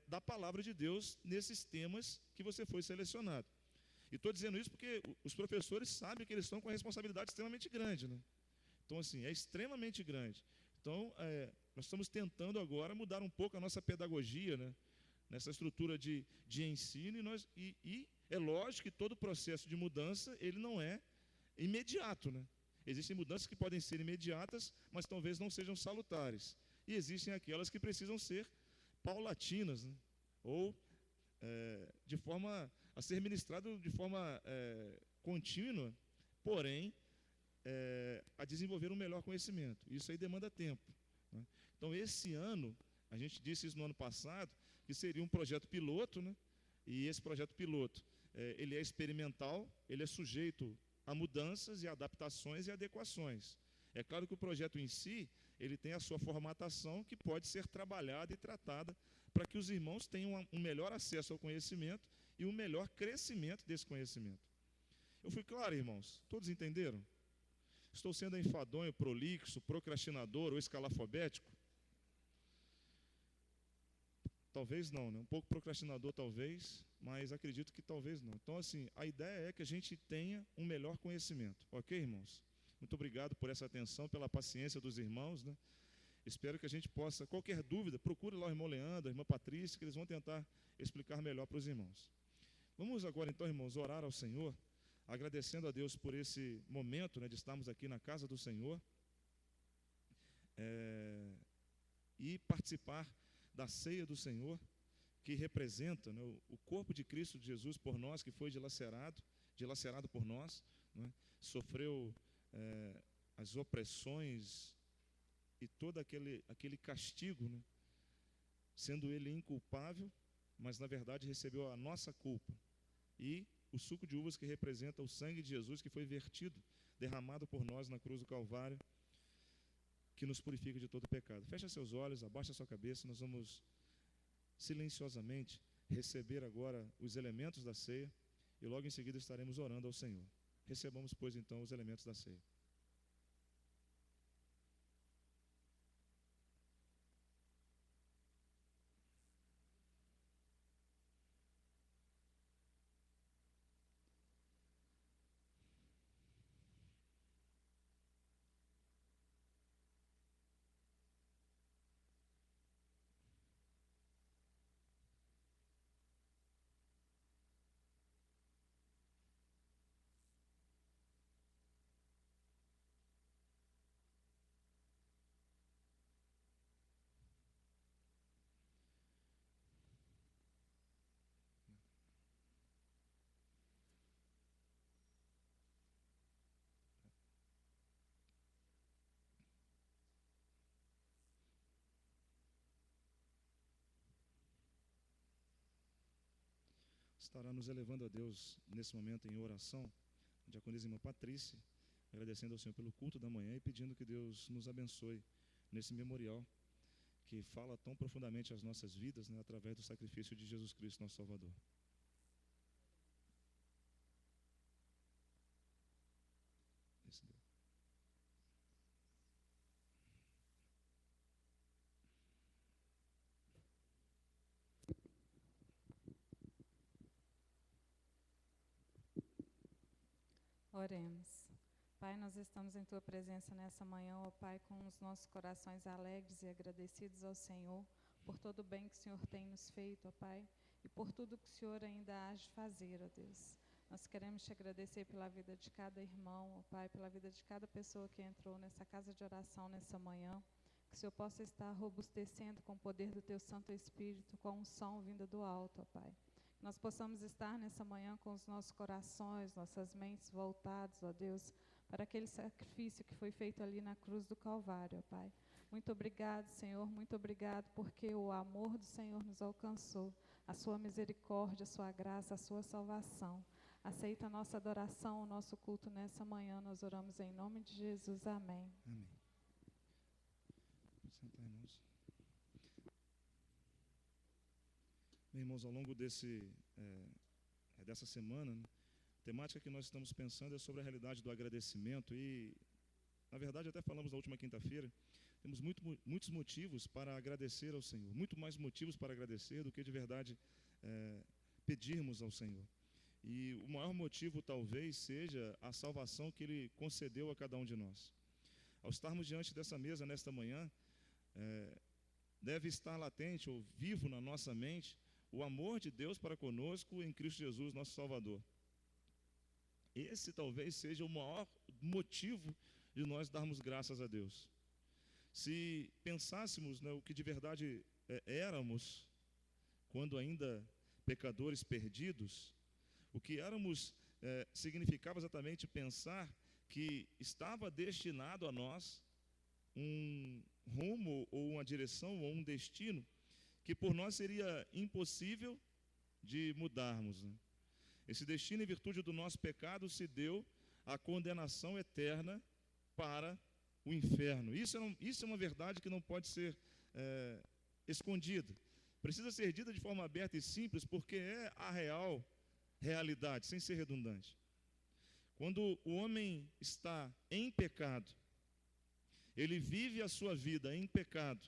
S7: da palavra de Deus nesses temas que você foi selecionado. E estou dizendo isso porque os professores sabem que eles estão com a responsabilidade extremamente grande, né? Então, assim, é extremamente grande. Então, nós estamos tentando agora mudar um pouco a nossa pedagogia, né? Nessa estrutura de ensino, e é lógico que todo processo de mudança, ele não é imediato, né? Existem mudanças que podem ser imediatas, mas talvez não sejam salutares. E existem aquelas que precisam ser paulatinas, né? Ou de forma a ser ministrado de forma contínua, porém a desenvolver um melhor conhecimento. Isso aí demanda tempo, né? Então, esse ano, a gente disse isso no ano passado, que seria um projeto piloto, né? E esse projeto piloto, ele é experimental, ele é sujeito a mudanças e adaptações e adequações. É claro que o projeto em si, ele tem a sua formatação que pode ser trabalhada e tratada para que os irmãos tenham um melhor acesso ao conhecimento e um melhor crescimento desse conhecimento. Eu fui claro, irmãos? Todos entenderam? Estou sendo enfadonho, prolixo, procrastinador ou escalafobético? Talvez não, né? Um pouco procrastinador talvez, mas acredito que talvez não. Então, assim, a ideia é que a gente tenha um melhor conhecimento. Ok, irmãos? Muito obrigado por essa atenção, pela paciência dos irmãos, né? Espero que a gente possa, qualquer dúvida, procure lá o irmão Leandro, a irmã Patrícia, que eles vão tentar explicar melhor para os irmãos. Vamos agora, então, irmãos, orar ao Senhor, agradecendo a Deus por esse momento, né, de estarmos aqui na casa do Senhor, e participar da ceia do Senhor, que representa, né, o corpo de Cristo de Jesus por nós, que foi dilacerado por nós, né, sofreu as opressões e todo aquele castigo, né, sendo ele inculpável, mas na verdade recebeu a nossa culpa. E o suco de uvas que representa o sangue de Jesus que foi vertido, derramado por nós na cruz do Calvário, que nos purifica de todo pecado. Fecha seus olhos, abaixa sua cabeça, nós vamos silenciosamente receber agora os elementos da ceia e logo em seguida estaremos orando ao Senhor. Recebamos, pois, então, os elementos da ceia. Estará nos elevando a Deus nesse momento em oração, a diaconisa irmã Patrícia, agradecendo ao Senhor pelo culto da manhã e pedindo que Deus nos abençoe nesse memorial que fala tão profundamente as nossas vidas, né, através do sacrifício de Jesus Cristo, nosso Salvador. Esse deu.
S10: Oremos. Pai, nós estamos em Tua presença nessa manhã, ó Pai, com os nossos corações alegres e agradecidos ao Senhor por todo o bem que o Senhor tem nos feito, ó Pai, e por tudo que o Senhor ainda há de fazer, ó Deus. Nós queremos Te agradecer pela vida de cada irmão, ó Pai, pela vida de cada pessoa que entrou nessa casa de oração nessa manhã, que o Senhor possa estar robustecendo com o poder do Teu Santo Espírito, com a unção vinda do alto, ó Pai. Nós possamos estar nessa manhã com os nossos corações, nossas mentes voltados, ó Deus, para aquele sacrifício que foi feito ali na cruz do Calvário, ó Pai. Muito obrigado, Senhor, muito obrigado, porque o amor do Senhor nos alcançou, a sua misericórdia, a sua graça, a sua salvação. Aceita a nossa adoração, o nosso culto nessa manhã, nós oramos em nome de Jesus, amém.
S7: Amém. Pode sentar, irmãos. Bem, irmãos, ao longo dessa semana, né, a temática que nós estamos pensando é sobre a realidade do agradecimento e, na verdade, até falamos na última quinta-feira, temos muitos motivos para agradecer ao Senhor, muito mais motivos para agradecer do que de verdade pedirmos ao Senhor. E o maior motivo talvez seja a salvação que Ele concedeu a cada um de nós. Ao estarmos diante dessa mesa nesta manhã, deve estar latente ou vivo na nossa mente o amor de Deus para conosco em Cristo Jesus, nosso Salvador. Esse talvez seja o maior motivo de nós darmos graças a Deus. Se pensássemos, né, o que de verdade éramos, quando ainda pecadores perdidos, o que éramos significava exatamente pensar que estava destinado a nós um rumo ou uma direção ou um destino que por nós seria impossível de mudarmos, né? Esse destino, em virtude do nosso pecado, se deu a condenação eterna para o inferno. Isso é uma verdade que não pode ser escondida. Precisa ser dita de forma aberta e simples, porque é a realidade, sem ser redundante. Quando o homem está em pecado, ele vive a sua vida em pecado,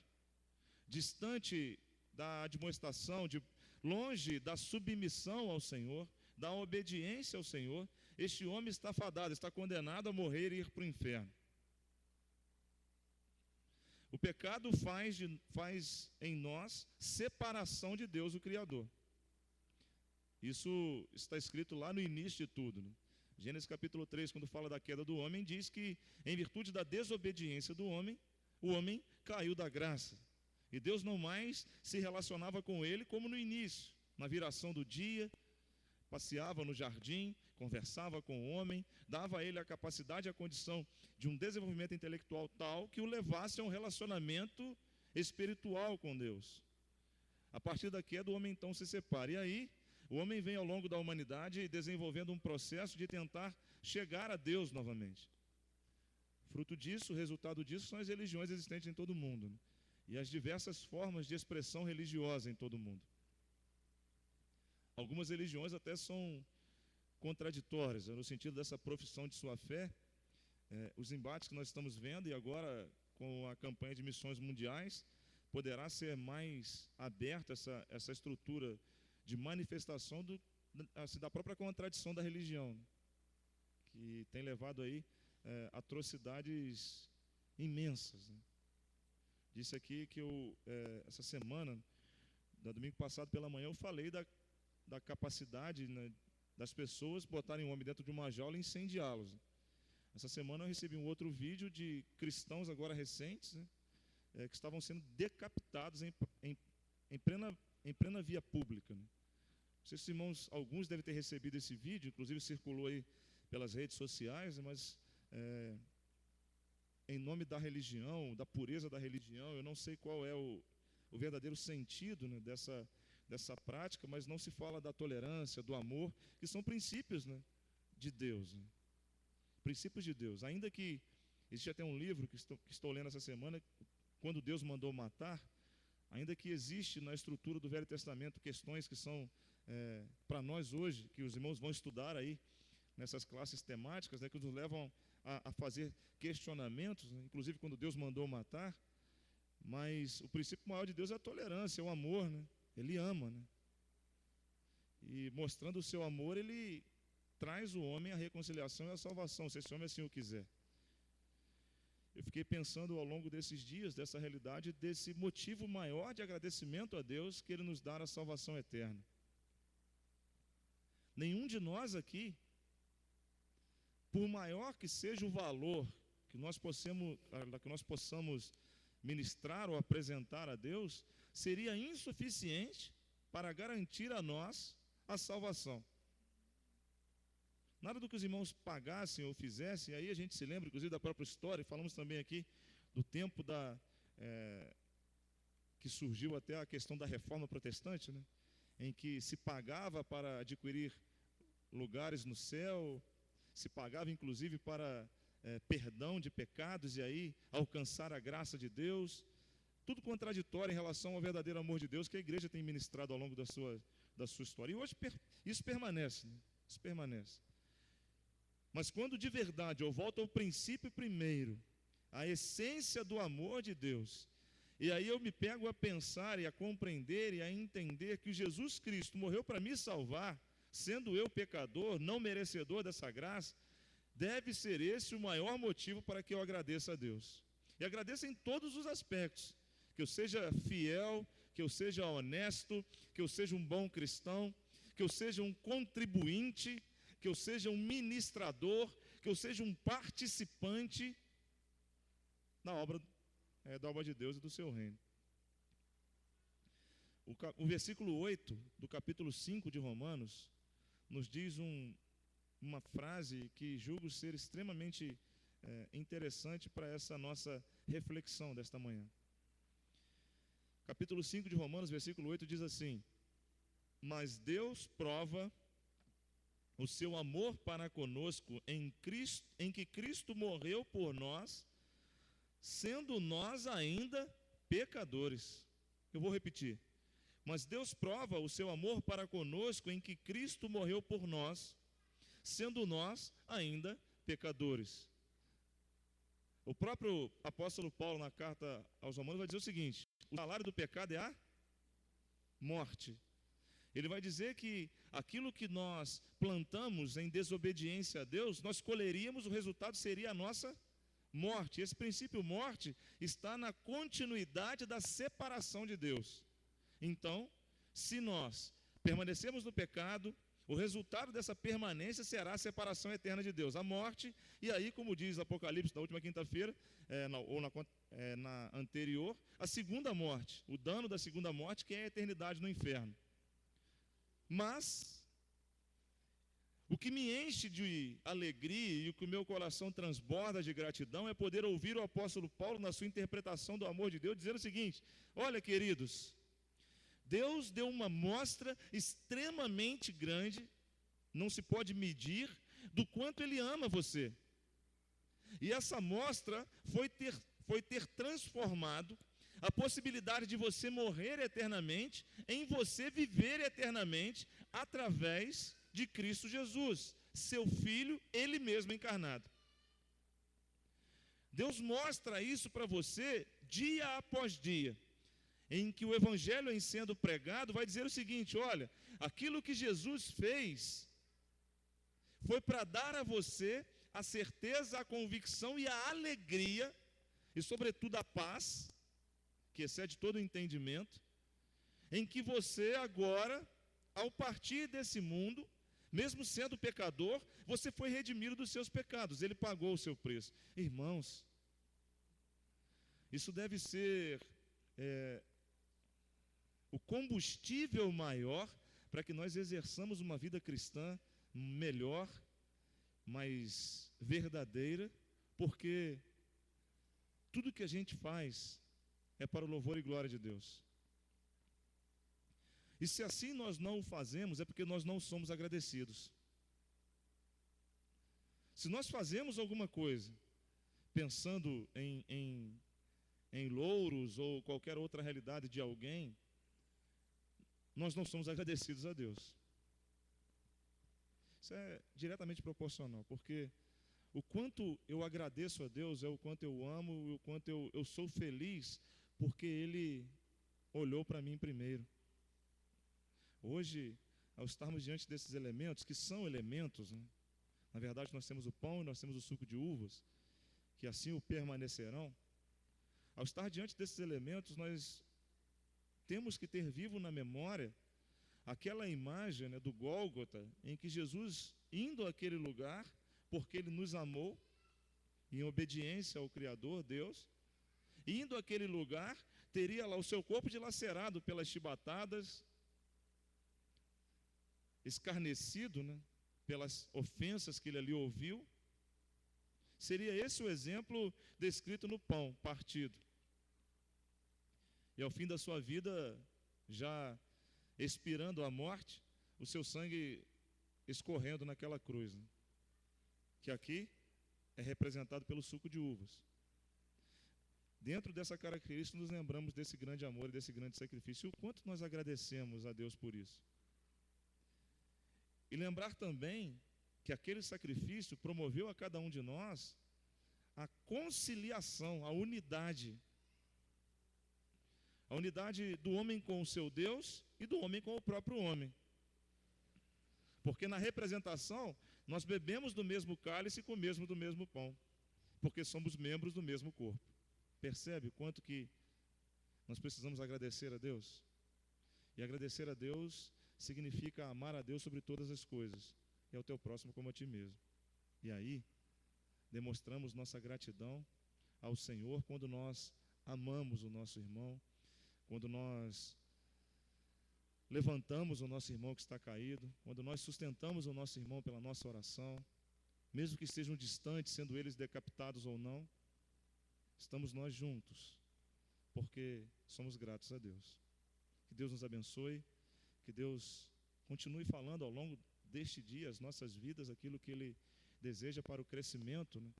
S7: distante da admoestação, longe da submissão ao Senhor, da obediência ao Senhor, este homem está fadado, está condenado a morrer e ir para o inferno. O pecado faz em nós separação de Deus, o Criador. Isso está escrito lá no início de tudo, né? Gênesis capítulo 3, quando fala da queda do homem, diz que em virtude da desobediência do homem, o homem caiu da graça. E Deus não mais se relacionava com ele como no início, na viração do dia, passeava no jardim, conversava com o homem, dava a ele a capacidade e a condição de um desenvolvimento intelectual tal que o levasse a um relacionamento espiritual com Deus. A partir da queda, o homem então se separa. E aí, o homem vem ao longo da humanidade desenvolvendo um processo de tentar chegar a Deus novamente. Fruto disso, o resultado disso são as religiões existentes em todo o mundo, né? E as diversas formas de expressão religiosa em todo o mundo. Algumas religiões até são contraditórias, no sentido dessa profissão de sua fé. Os embates que nós estamos vendo, e agora com a campanha de missões mundiais, poderá ser mais aberta essa estrutura de manifestação da própria contradição da religião, que tem levado aí atrocidades imensas, né? Disse aqui que essa semana, no domingo passado pela manhã, eu falei da capacidade, né, das pessoas botarem o homem dentro de uma jaula e incendiá-los. Essa semana eu recebi um outro vídeo de cristãos agora recentes, né, que estavam sendo decapitados em plena via pública, né. Não sei se os irmãos, alguns devem ter recebido esse vídeo, inclusive circulou aí pelas redes sociais, mas em nome da religião, da pureza da religião, eu não sei qual é o verdadeiro sentido, né, dessa prática, mas não se fala da tolerância, do amor, que são princípios, né, de Deus, né? Princípios de Deus. Ainda que existe até um livro que estou lendo essa semana, quando Deus mandou matar, ainda que existe na estrutura do Velho Testamento questões que são para nós hoje, que os irmãos vão estudar aí nessas classes temáticas, né, que nos levam a fazer questionamentos, né, inclusive quando Deus mandou matar. Mas o princípio maior de Deus é a tolerância, é o amor, né? Ele ama, né? E mostrando o seu amor, ele traz o homem à reconciliação e à salvação, se esse homem assim o quiser. Eu fiquei pensando ao longo desses dias, dessa realidade, desse motivo maior de agradecimento a Deus que Ele nos dá a salvação eterna. Nenhum de nós aqui, por maior que seja o valor que nós possamos ministrar ou apresentar a Deus, seria insuficiente para garantir a nós a salvação. Nada do que os irmãos pagassem ou fizessem, aí a gente se lembra, inclusive, da própria história, falamos também aqui do tempo que surgiu até a questão da reforma protestante, né? Em que se pagava para adquirir lugares no céu, se pagava inclusive para perdão de pecados e aí alcançar a graça de Deus. Tudo contraditório em relação ao verdadeiro amor de Deus que a igreja tem ministrado ao longo da sua história. E hoje isso permanece, né? Isso permanece. Mas quando de verdade eu volto ao princípio primeiro, à essência do amor de Deus, e aí eu me pego a pensar e a compreender e a entender que Jesus Cristo morreu para me salvar, sendo eu pecador, não merecedor dessa graça, deve ser esse o maior motivo para que eu agradeça a Deus. E agradeça em todos os aspectos, que eu seja fiel, que eu seja honesto, que eu seja um bom cristão, que eu seja um contribuinte, que eu seja um ministrador, que eu seja um participante na obra da obra de Deus e do seu reino. O versículo 8 do capítulo 5 de Romanos nos diz uma frase que julgo ser extremamente interessante para essa nossa reflexão desta manhã. Capítulo 5 de Romanos, versículo 8 diz assim: mas Deus prova o seu amor para conosco em que Cristo morreu por nós, sendo nós ainda pecadores. Eu vou repetir. Mas Deus prova o seu amor para conosco em que Cristo morreu por nós, sendo nós ainda pecadores. O próprio apóstolo Paulo, na carta aos Romanos, vai dizer o seguinte: o salário do pecado é a morte. Ele vai dizer que aquilo que nós plantamos em desobediência a Deus, nós colheríamos, o resultado seria a nossa morte. Esse princípio morte está na continuidade da separação de Deus. Então, se nós permanecemos no pecado, o resultado dessa permanência será a separação eterna de Deus, a morte, e aí, como diz Apocalipse na última quinta-feira, na anterior, a segunda morte, o dano da segunda morte, que é a eternidade no inferno. Mas o que me enche de alegria e o que o meu coração transborda de gratidão é poder ouvir o apóstolo Paulo na sua interpretação do amor de Deus, dizendo o seguinte: olha, queridos, Deus deu uma mostra extremamente grande, não se pode medir, do quanto Ele ama você. E essa mostra foi ter transformado a possibilidade de você morrer eternamente, em você viver eternamente, através de Cristo Jesus, seu Filho, Ele mesmo encarnado. Deus mostra isso para você dia após dia, em que o Evangelho, em sendo pregado, vai dizer o seguinte: olha, aquilo que Jesus fez foi para dar a você a certeza, a convicção e a alegria, e sobretudo a paz, que excede todo o entendimento, em que você agora, ao partir desse mundo, mesmo sendo pecador, você foi redimido dos seus pecados, Ele pagou o seu preço. Irmãos, isso deve ser o combustível maior para que nós exerçamos uma vida cristã melhor, mais verdadeira, porque tudo que a gente faz é para o louvor e glória de Deus. E se assim nós não o fazemos, é porque nós não somos agradecidos. Se nós fazemos alguma coisa pensando em em louros ou qualquer outra realidade de alguém, nós não somos agradecidos a Deus. Isso é diretamente proporcional, porque o quanto eu agradeço a Deus é o quanto eu amo e o quanto eu sou feliz, porque Ele olhou para mim primeiro. Hoje, ao estarmos diante desses elementos, que são elementos, né? Na verdade nós temos o pão e nós temos o suco de uvas, que assim o permanecerão. Ao estar diante desses elementos, nós temos que ter vivo na memória aquela imagem, né, do Gólgota, em que Jesus, indo àquele lugar, porque Ele nos amou, em obediência ao Criador, Deus, indo àquele lugar, teria lá o seu corpo dilacerado pelas chibatadas, escarnecido, né, pelas ofensas que ele ali ouviu. Seria esse o exemplo descrito no pão partido. E ao fim da sua vida, já expirando a morte, o seu sangue escorrendo naquela cruz, né? Que aqui é representado pelo suco de uvas. Dentro dessa característica, nos lembramos desse grande amor e desse grande sacrifício. E o quanto nós agradecemos a Deus por isso. E lembrar também que aquele sacrifício promoveu a cada um de nós a conciliação, a unidade. A unidade do homem com o seu Deus e do homem com o próprio homem. Porque na representação, nós bebemos do mesmo cálice e comemos do mesmo pão. Porque somos membros do mesmo corpo. Percebe o quanto que nós precisamos agradecer a Deus? E agradecer a Deus significa amar a Deus sobre todas as coisas, e ao teu próximo como a ti mesmo. E aí, demonstramos nossa gratidão ao Senhor quando nós amamos o nosso irmão, quando nós levantamos o nosso irmão que está caído, quando nós sustentamos o nosso irmão pela nossa oração, mesmo que estejam distantes, sendo eles decapitados ou não, estamos nós juntos, porque somos gratos a Deus. Que Deus nos abençoe, que Deus continue falando ao longo deste dia, as nossas vidas, aquilo que Ele deseja para o crescimento, né,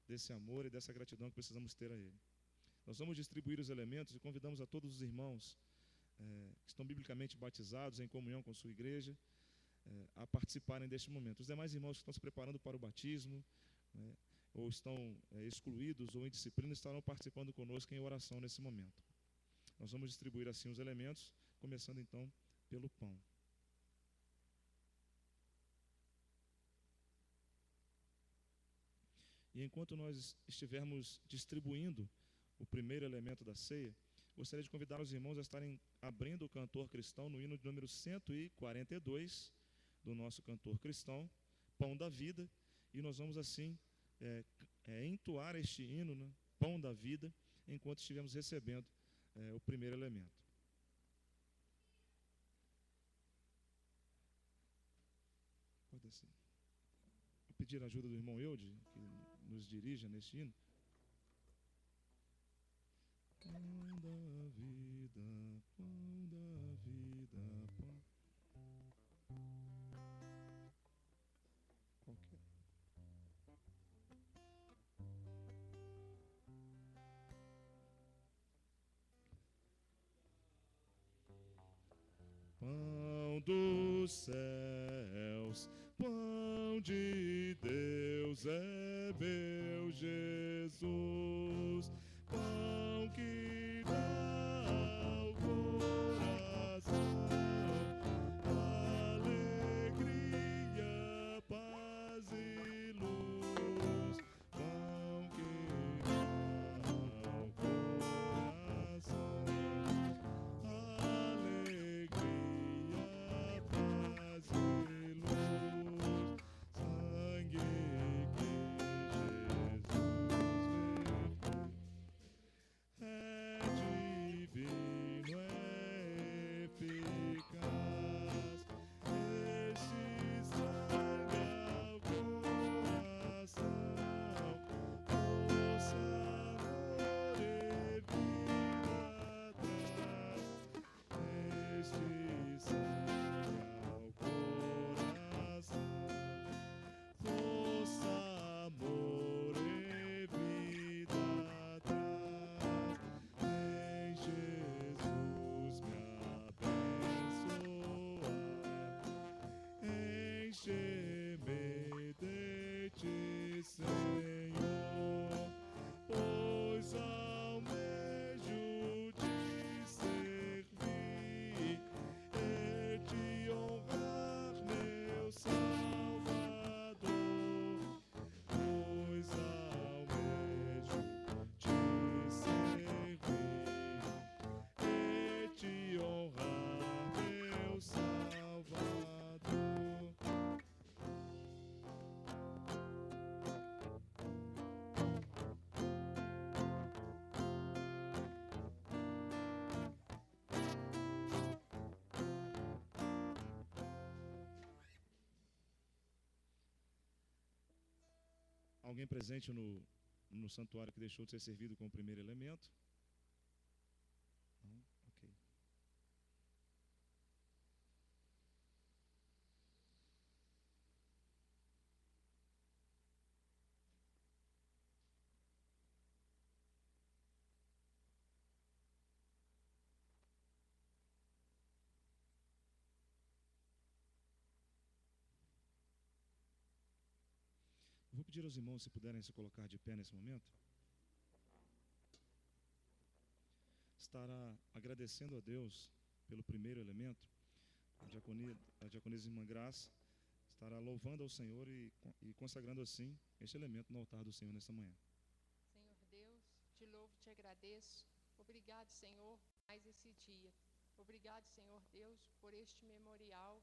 S7: desse amor e dessa gratidão que precisamos ter a Ele. Nós vamos distribuir os elementos e convidamos a todos os irmãos que estão biblicamente batizados em comunhão com sua igreja a participarem deste momento. Os demais irmãos que estão se preparando para o batismo, né, ou estão excluídos ou em disciplina, estarão participando conosco em oração nesse momento. Nós vamos distribuir assim os elementos, começando então pelo pão. E enquanto nós estivermos distribuindo o primeiro elemento da ceia, gostaria de convidar os irmãos a estarem abrindo o cantor cristão no hino de número 142 do nosso cantor cristão, Pão da Vida, e nós vamos assim entoar este hino, né, Pão da Vida, enquanto estivermos recebendo o primeiro elemento. Pode ser. Vou pedir a ajuda do irmão Eude, que nos dirija neste hino. Pão da vida, pão da vida, pão. Qualquer. Pão dos céus, pão de Deus é meu Jesus, pão que dá ao coração alegria, paz e luz, pão que dá ao coração alegria, paz e luz, sangue que Jesus temer de ti, Senhor, pois almejo te servir e te honrar, meu Salvador, pois almejo te servir e te honrar, meu Salvador. Alguém presente no santuário que deixou de ser servido com o primeiro elemento? Não? Ok. Vou pedir aos irmãos se puderem se colocar de pé nesse momento. Estará agradecendo a Deus pelo primeiro elemento. A diaconisa Irmã Graça estará louvando ao Senhor e consagrando assim este elemento no altar do Senhor nesta manhã.
S11: Senhor Deus, te louvo e te agradeço. Obrigado, Senhor, por mais esse dia. Obrigado, Senhor Deus, por este memorial,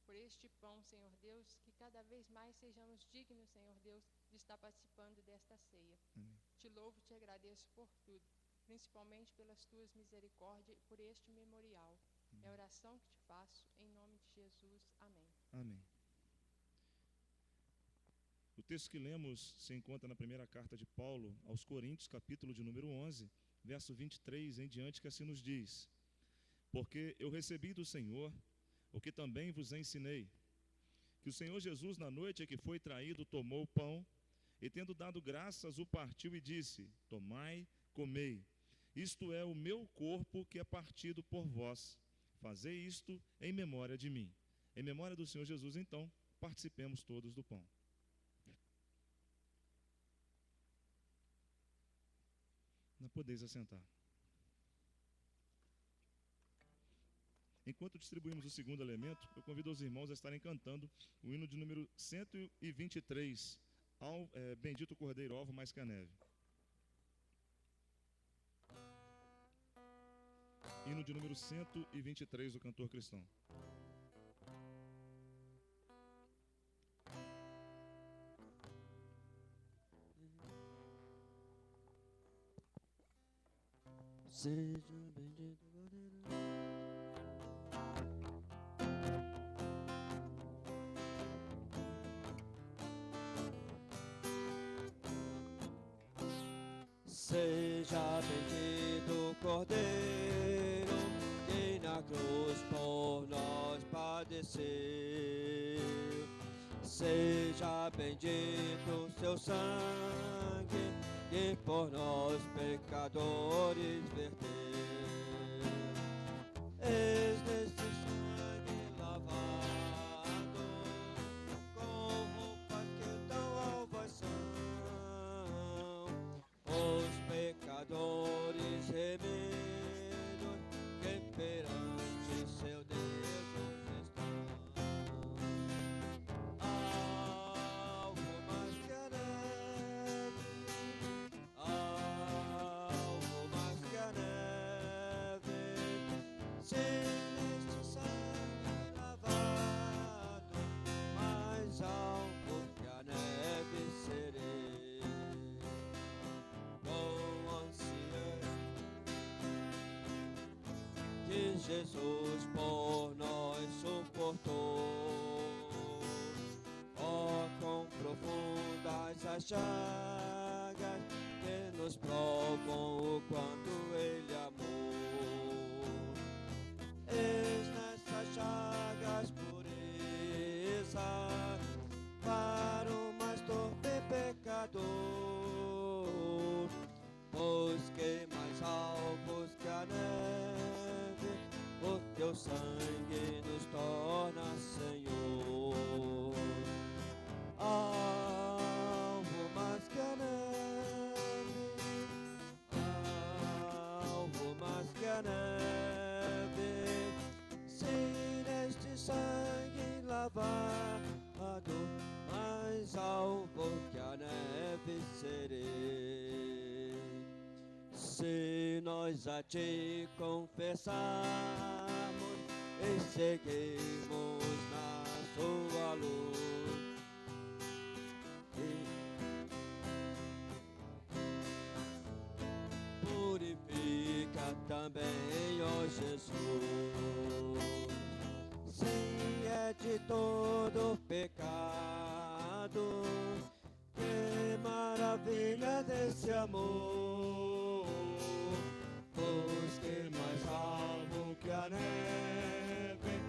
S11: por este pão, Senhor Deus, que cada vez mais sejamos dignos, Senhor Deus, de estar participando desta ceia.
S7: Amém.
S11: Te louvo e te agradeço por tudo, principalmente pelas tuas misericórdias e por este memorial. É a oração que te faço, em nome de Jesus. Amém.
S7: Amém. O texto que lemos se encontra na primeira carta de Paulo aos Coríntios, capítulo de número 11, verso 23 em diante, que assim nos diz: porque eu recebi do Senhor o que também vos ensinei, que o Senhor Jesus, na noite em que foi traído, tomou o pão, e tendo dado graças, o partiu e disse: tomai, comei, isto é o meu corpo que é partido por vós, fazei isto em memória de mim. Em memória do Senhor Jesus, então, participemos todos do pão. Não podeis assentar. Enquanto distribuímos o segundo elemento, eu convido os irmãos a estarem cantando o hino de número 123, Bendito Cordeiro, Alvo mais que a neve. Hino de número 123 do cantor cristão.
S9: Seja bendito, Cordeiro. Seja bendito, Cordeiro, que na cruz por nós padeceu. Seja bendito seu sangue, que por nós pecadores verteu. Eis neste sangue lavado, com roupas que tão alvas são, os pecadores remidos, que perante seu Deus estão. Algo mais que a neve, algo mais que a neve, se neste sangue lavado, mais algo que a neve serei. Com ansiedade que Jesus por nós suportou. Oh, quão profundas as chagas que nos provam o quanto Ele amou. Eis nessas chagas pureza para o mais torpe pecador, pois que mais alvos que a neve, o teu sangue nos torna Senhor. se nós a te confessarmos e seguirmos na sua luz. Purifica também, ó Jesus, se é de todo pecado. Que maravilha desse amor, pois que mais alvo que a neve,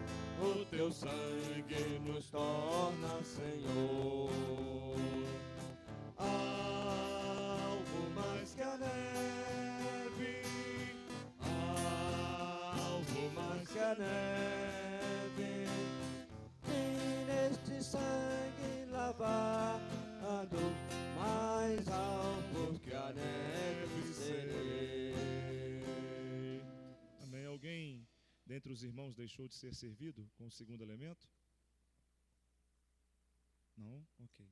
S9: o teu sangue nos torna, Senhor. Algo mais que a neve, algo mais que a neve, e neste sangue lavado, mais alvo que a neve serei.
S7: Amém. Alguém dentre os irmãos deixou de ser servido com o segundo elemento? Não? Ok.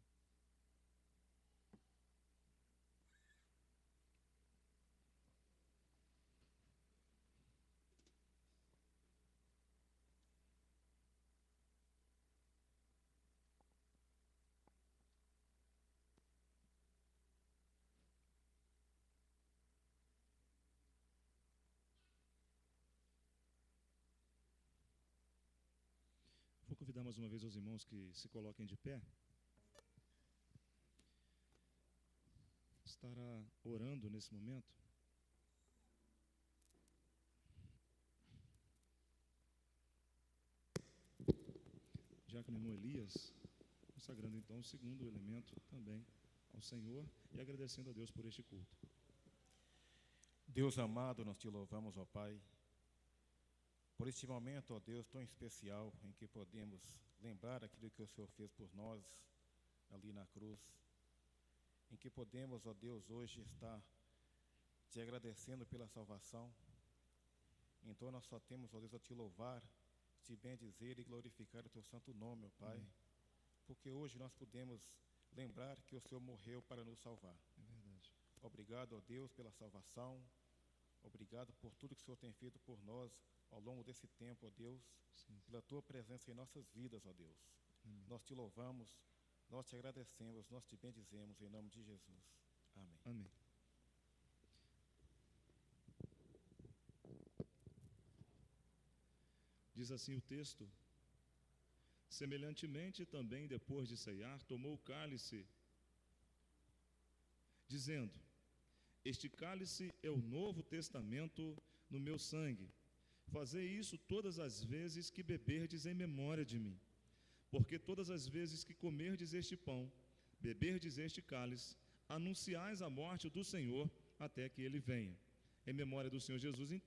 S7: Vou convidar mais uma vez os irmãos que se coloquem de pé. Estará orando nesse momento. Diácono irmão Elias, consagrando então o segundo elemento também ao Senhor e agradecendo a Deus por este culto.
S12: Deus amado, nós te louvamos, ó Pai, por este momento, ó Deus, tão especial, em que podemos lembrar aquilo que o Senhor fez por nós ali na cruz, em que podemos, ó Deus, hoje estar te agradecendo pela salvação. Então nós só temos, ó Deus, a te louvar, te bendizer e glorificar o teu santo nome, ó Pai, porque hoje nós podemos lembrar que o Senhor morreu para nos salvar.
S7: É verdade.
S12: Obrigado, ó Deus, pela salvação. Obrigado por tudo que o Senhor tem feito por nós ao longo desse tempo, ó Deus, pela tua presença em nossas vidas, ó Deus. Nós te louvamos, nós te agradecemos, nós te bendizemos em nome de Jesus. Amém.
S7: Amém. Diz assim o texto: semelhantemente também, depois de ceiar, tomou o cálice, dizendo: este cálice é o novo testamento no meu sangue. Fazei isso todas as vezes que beberdes em memória de mim. Porque todas as vezes que comerdes este pão, beberdes este cálice, anunciais a morte do Senhor até que ele venha. Em memória do Senhor Jesus,